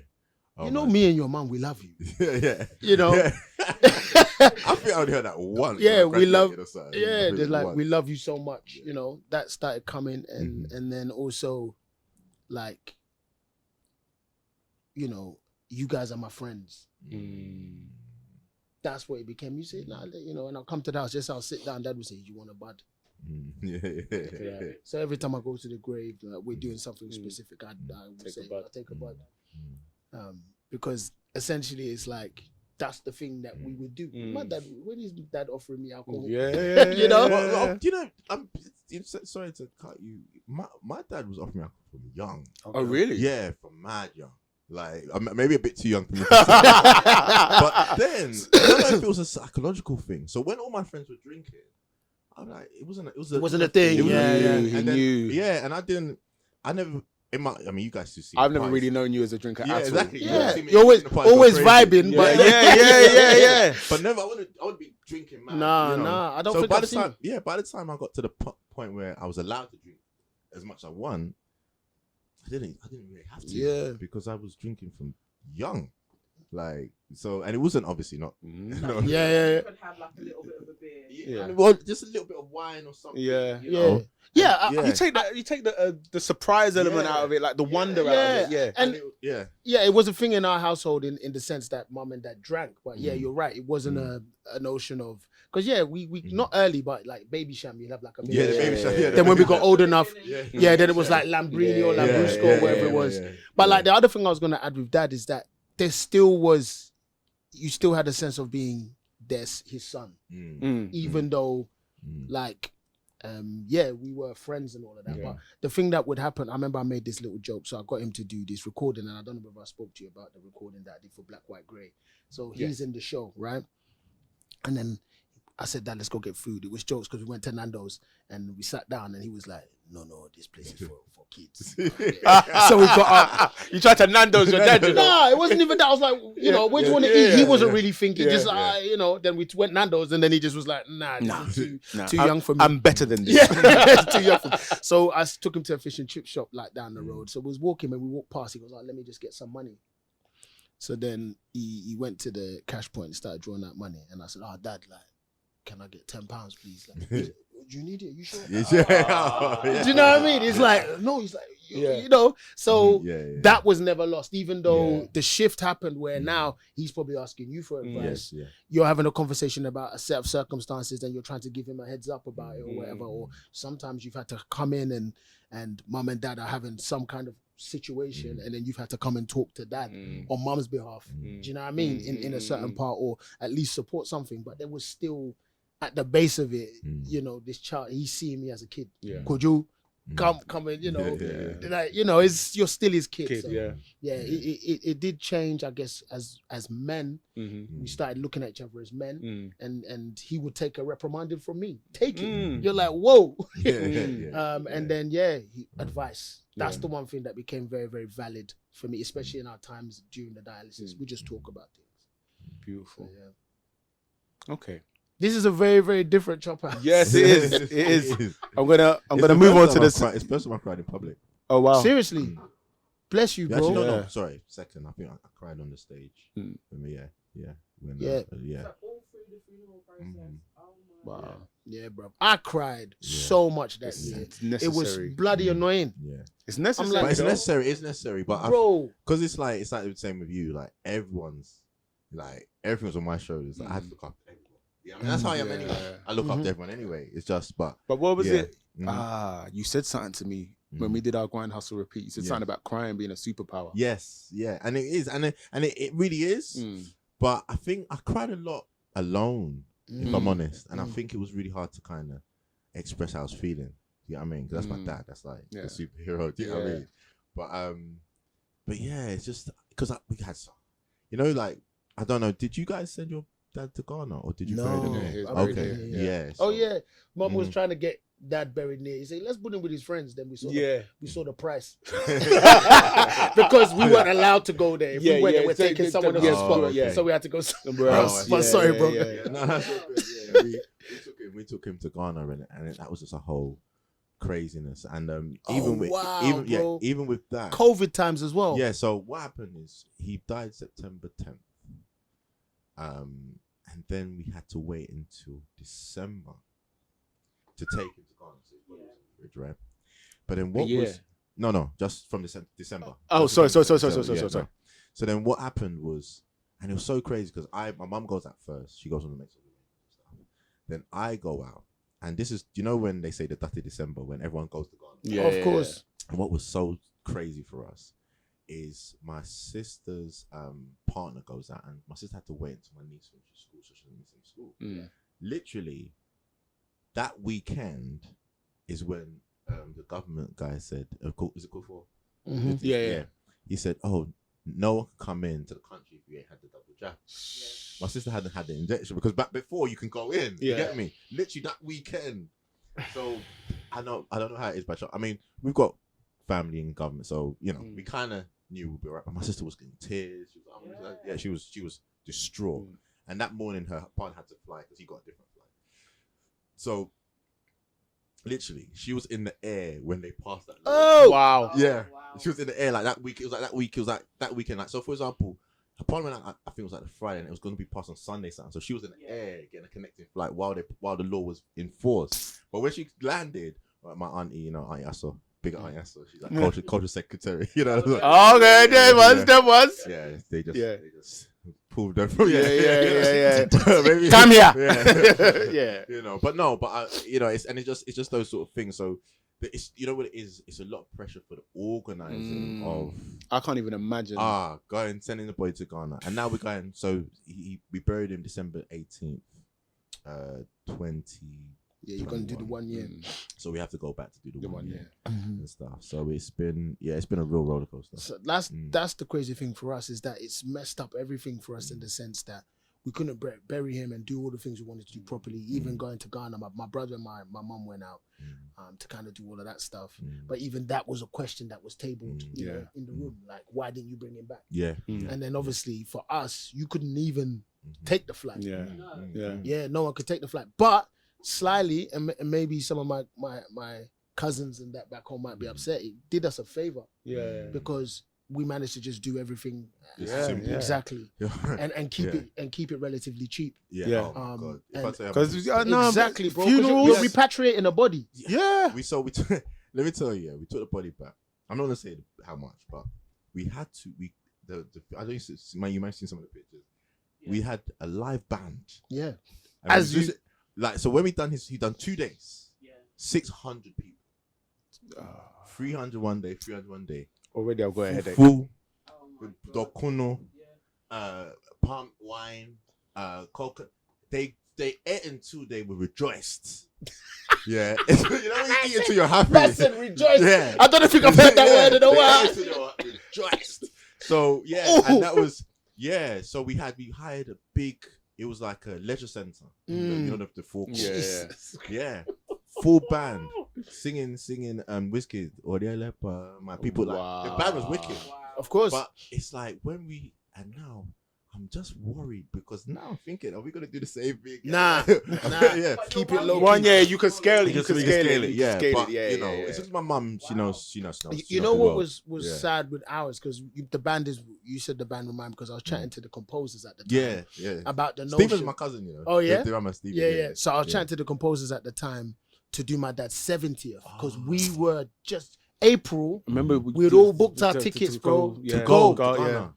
Oh, Me and your mom, we love you. yeah. Yeah. I think I only heard that once. Yeah, we love. Yeah, There's like, we love you so much. That started coming, and then also, like, you guys are my friends. That's what it became. You say, nah, and I'll come to the house. Just I'll sit down. Dad would say, "You want a bud?" Yeah. So every time I go to the grave, we're doing something specific. I would say, I'll take a bud. Because essentially, it's like that's the thing that we would do. My dad, when his dad offering me alcohol, Well, I'm sorry to cut you. My dad was offering me alcohol from young. Oh, really? Yeah, from mad young. Like, maybe a bit too young for me. But then, I don't know if it was a psychological thing. So when all my friends were drinking, I'm like, it wasn't a thing. Yeah. Yeah, and I never. You guys see. I've never really known you as a drinker. Yeah, at exactly. all. Yeah, you're always vibing, Yeah, but yeah. But never, I would be drinking, man. Nah, I don't think by I've the seen time, by the time I got to the point where I was allowed to drink as much as I want, I didn't really have to. Yeah. Because I was drinking from young. Like, so, and it wasn't obviously not. You Yeah. could have like a little bit of a beer. Yeah. Well, just a little bit of wine or something. Yeah. you know? Yeah. You take the surprise element out of it, like the wonder out of it. Yeah. And it it was a thing in our household in the sense that mom and dad drank. But you're right. It wasn't a notion of, because we not early, but like baby sham, you have like a the baby sham. Yeah, then when we got old enough, yeah. then it was like Lambrini or Lambrusco or whatever it was. But like the other thing I was gonna add with dad is that there still was, you still had a sense of being his son, even though like we were friends and all of that. But the thing that would happen, I remember I made this little joke, so I got him to do this recording, and I don't know if I spoke to you about the recording that I did for Black, White, Grey. So he's in the show, right? And then I said, Dad, let's go get food. It was jokes because we went to Nando's and we sat down, and he was like, no, this place is for kids. So we got up. You tried to Nando's your dad, Nah, it wasn't even that. I was like, where do you want to eat? He wasn't really thinking. Then we went Nando's, and then he just was like, nah, too young for me. I'm better than this. It's too young for me. So I took him to a fish and chip shop like down the road. So we was walking, and we walked past. He goes, let me just get some money. So then he went to the cash point and started drawing out money. And I said, Dad, like, can I get £10, please? Like, do you need it? You sure? Do you know what I mean? It's like, no, he's like, So that was never lost, even though the shift happened where now he's probably asking you for advice. You're having a conversation about a set of circumstances, and you're trying to give him a heads up about it or whatever. Or sometimes you've had to come in and mum and dad are having some kind of situation, and then you've had to come and talk to dad on mum's behalf. Do you know what I mean? In a certain part, or at least support something. But there was still, at the base of it, this child, he's seeing me as a kid. Could you come and, like, you're still his kid. So, it did change, I guess, as men. We started looking at each other as men, and he would take a reprimanding from me. Take it. You're like, whoa. And then advice. That's the one thing that became very, very valid for me, especially in our times during the dialysis. We just talk about things. Beautiful. So, Okay. This is a very, very different Chophouse. Yes, it is. It is. I'm gonna move on to this. It's the first time I cried in public. Oh wow! Seriously, bless you, bro. Actually, no. Sorry, second. I think I cried on the stage. Yeah. When, So all through the funeral process. Oh my God. Yeah, bro. I cried so much that year. It's necessary. It was bloody annoying. Yeah. It's necessary. like, But it's though. necessary. It's necessary. But bro. because it's like the same with you. Like everyone's everything's on my shoulders. Like, I have to look after everyone. Yeah, I mean that's how I am anyway. I look after everyone anyway. It's just but But what was it? Mhm. You said something to me when we did our grind hustle repeat. You said something about crying being a superpower. Yes, yeah, and it is, and it really is. But I think I cried a lot alone, if I'm honest, and I think it was really hard to kind of express how I was feeling. You know what I mean? 'Cause that's my dad. That's like the superhero. Do you know what I mean? But yeah, it's just because we had some. You know, like I don't know. Did you guys send your dad to Ghana or did you bury them here? Yeah, buried Okay, here, yeah. Oh yeah, Mom was trying to get dad buried near. He said, "Let's put him with his friends." Then we saw the price because we weren't allowed to go there. If we went, they were taking someone else's spot. So we had to go somewhere else. But sorry, bro. No, that's all good. Yeah, we took him to Ghana and that was just a whole craziness. And even with that, COVID times as well. Yeah. So what happened is he died September 10th. And then we had to wait until December to take him to Ghana. So his body was in the fridge, right? But then what was no, just from December. Oh, sorry. So then what happened was, and it was so crazy because my mum goes out first. She goes on the next stuff. Then I go out, and this is when they say the dirty December when everyone goes to Ghana. Yeah, of course. And what was so crazy for us is my sister's partner goes out, and my sister had to wait until my niece finished school so she didn't miss any school. Literally, that weekend is when the government guy said, "Is it called for?" Yeah. He said, "Oh, no one can come into the country if you ain't had the double jab." My sister hadn't had the injection because back before you can go in. You get me? Literally that weekend. So I don't know how it is, but I mean, we've got family in government, so we kind of knew we'd be right. But my sister was getting tears. She was distraught. And that morning, her partner had to fly because he got a different flight. So literally, she was in the air when they passed that. Oh wow! Yeah, she was in the air like that week. It was like that week. It was like that weekend. Like so, for example, her partner went out, I think it was like the Friday, and it was going to be passed on Sunday, something. So she was in the air getting a connecting flight while the law was in force. But when she landed, like my auntie, Auntie Asso, big Auntie Asso, she's like culture secretary, Like, okay, that was. Yeah, they just pulled them from Yeah. Maybe. Come here. Yeah. But it's just those sort of things. So it's what it is. It's a lot of pressure for the organizing of. I can't even imagine. Going sending the boy to Ghana, and now we're going. So we buried him December 18th, 20. Yeah, you're gonna do the 1 year. So we have to go back to do the 1 year and stuff. So it's been a real roller coaster. So that's the crazy thing for us is that it's messed up everything for us in the sense that we couldn't bury him and do all the things we wanted to do properly. Even going to Ghana, my brother and my mum went out to kind of do all of that stuff. But even that was a question that was tabled in the room. Like, why didn't you bring him back? Yeah. And then obviously for us, you couldn't even take the flight. Yeah, no one could take the flight. But slyly, and maybe some of my cousins and that back home might be upset, it did us a favor. Because we managed to just do everything exactly and keep it relatively cheap. Because exactly, bro. Funerals, You're repatriating a body. Let me tell you, we took the body back. I'm not gonna say how much, but we had to. I don't know, you might have seen some of the pictures. We had a live band. Yeah. So when he done 2 days. 600 people. 300 one day, 300 one day. Already I've got a headache. Full, dokuno, palm wine, coca. They ate until they were rejoiced. Yeah. You know when you eat until you're happy. Listen, rejoiced. Yeah. I don't know if I've heard that word in a while. They ate until they were rejoiced. So and that was so we hired a big. It was like a leisure center. The full. Yeah. Full band singing Whiskey or my people like the band was wicked. Of course. But it's like now I'm just worried because now I'm thinking, are we gonna do the same thing? Nah. Yeah. Keep it low. 1 year you can scale it. You can scale it. Yeah. But it's just my mum. She knows. You know what was sad with ours because the band is. You said the band remind me because I was chatting to the composers at the time. Yeah. About the notion. Steven's my cousin. Oh yeah. The drummer Steven. Yeah. So I was chatting to the composers at the time to do my dad's 70th because we were just April, Remember, we'd all booked our tickets, bro, to go. Yeah.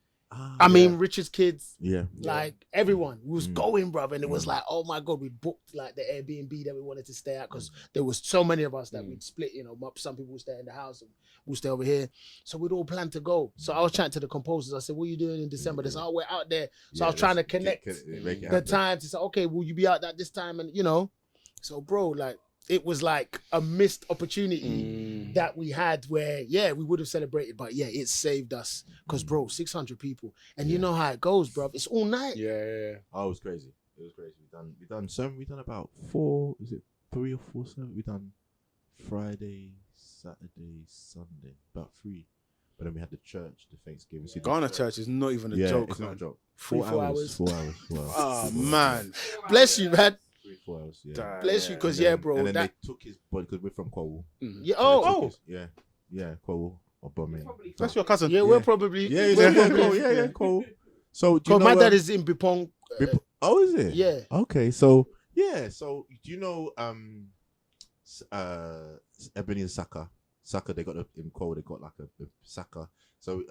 I mean, Richard's kids, Yeah. like everyone was going, bruv, and it was like, oh my god, we booked like the Airbnb that we wanted to stay at because there was so many of us that we'd split. You know, some people would stay in the house and we'll stay over here. So we'd all plan to go. So I was chatting to the composers. I said, "What are you doing in December?" They said, "Oh, we're out there." So I was trying to connect the time to say, "Okay, will you be out at this time?" And you know, so bro, like it was like a missed opportunity that we had where, yeah, we would have celebrated, but yeah, it saved us because, bro, 600 people, and you know how it goes, bro. It's all night. Yeah. Oh, it was crazy. It was crazy. We done 7. We done about 4. Is it 3 or 4 7? We done Friday, Saturday, Sunday, about 3. But then we had the church, the Thanksgiving. See, Ghana church is not even a joke. It's not a joke. 4 hours. 4 hours. 4 hours. Oh man, Bless you, man. 4 hours. Yeah. Bless you, because bro. And then That, they took his body because we're from Kwawu. yeah, Yeah, Kwawu or Boateng. that's your cousin. yeah, we're probably Cool. So, do you Because know, my dad is in Bipong. oh, is it? Yeah. Okay, so so do you know Ebenezer Saka? Saka, they got in Kwawu, they got like a Saka. So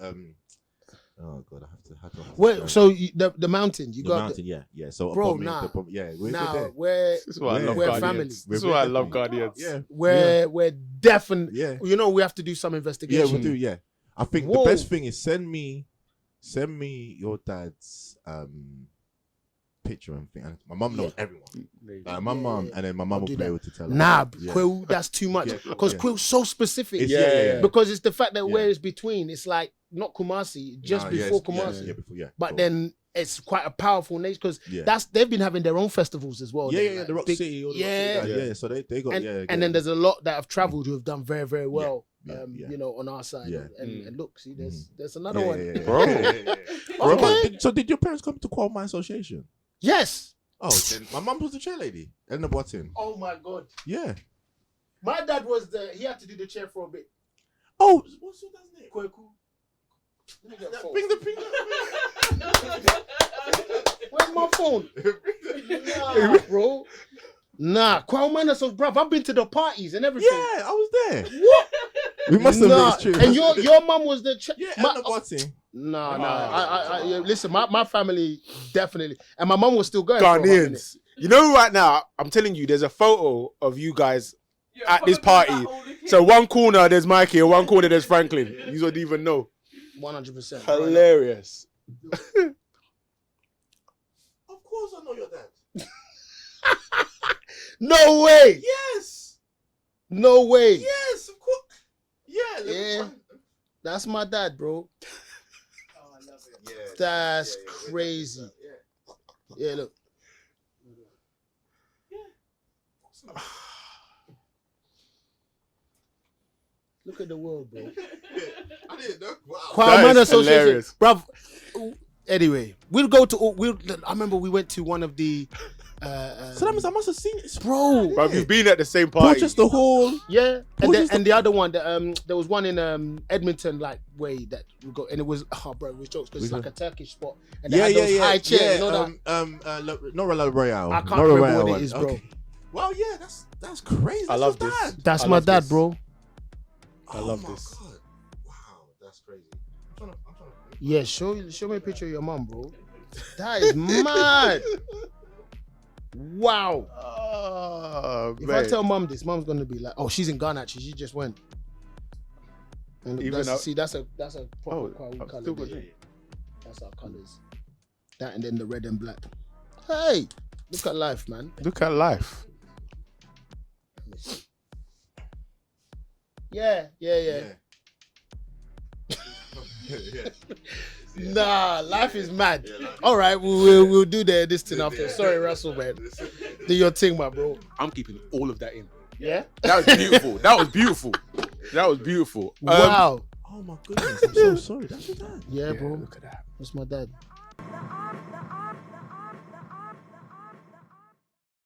oh god, I have to. Wait, so the mountain, you the got mountain, yeah. So Bro, Boateng, nah. we're now there. we're This is why I love we're Guardians. family. This is why I love Guardians. Yeah, We're definitely. yeah. You know, we have to do some Yeah, investigation. we'll do. Yeah, I think Whoa. the best thing is send me your dad's picture and thing. And my mum knows everyone. Like my mum, and then my mum will do be that. able to tell. Nah, Yeah. Quill, that's too much. Yeah, Because yeah. Quill's so specific. It's- Because it's the fact that Yeah. where it's between, it's like not Kumasi, just Nah, before yeah, Kumasi. Yeah, before, yeah. But cool. then it's quite a powerful nation because Yeah. they've been having their own festivals as well. Yeah, They're yeah, like the Rock big- City. All the yeah. Rock City guys, yeah. So they got, and then there's a lot that have travelled who have done very, very well. Yeah, yeah. You know, on our side. Yeah. And look, see, there's another one. Bro. Okay. So did your parents come to Qual Mine Association? Yes. Oh, then my mum was the chair lady. Elena Boateng. Oh my God. Yeah. My dad was he had to do the chair for a bit. Oh, what's your dad's name? Kweku. Let me get a phone. Bring the Where's my phone? Nah, bro. Nah, Kwame Manderson, bruv. I've been to the parties and everything. Yeah, I was there. What? We must have Nah, mixed true. and your mum was the Yeah, my, Elena Boateng. Nah. I listen, my family definitely, and my mum was still going. For a minute. Ghanaians. You know, right now, I'm telling you, there's a photo of you guys at this party. So one corner there's Mikey, and one corner there's Franklin. You don't even know. 100%. Hilarious. Of course, I know your dad. No way. Yes. No way. Yes, of course. Yeah. Yeah. That's my dad, bro. Oh, I love it. Yeah. That's crazy. Yeah, look. Look at the world, bro. I didn't know. Wow. Kwame That is Association, hilarious. bruv. Anyway, we'll go to. I remember we went to one of the. So that means I must have seen it. Bro, But you've been at the same party. Portchester Hall. yeah, Portchester- and the other one, there was one in Edmonton, like way that we got, and it was bro, it was jokes because it's like a Turkish spot, and they had those high chairs, you know that. Not La Royale. I can't Not remember Royale what one. it is, bro. Okay. Well, yeah, that's crazy. I That's love your this. dad. That's I my love dad, this. bro. I love Oh my this. God. Wow, that's crazy. I'm trying to. Yeah, show me a picture of your mom, bro. That is mad. Wow. Oh, If I tell mom this, mom's gonna be like, "Oh, she's in Ghana. Actually, she just went." And Even that's a proper Oh, Kwawu I've colour. still got there. it. That's our colours. That and then the red and black. Hey, look at life, man. Look at life. Let me see. Yeah. Nah, life is mad. All right, we'll do this thing after. Sorry, Russell, man. Do your thing, my bro. I'm keeping all of that in. Yeah. That was beautiful. That was beautiful. That was beautiful. Wow. Oh my goodness, I'm so sorry. That's your dad. Yeah, bro. Look at that. That's my dad.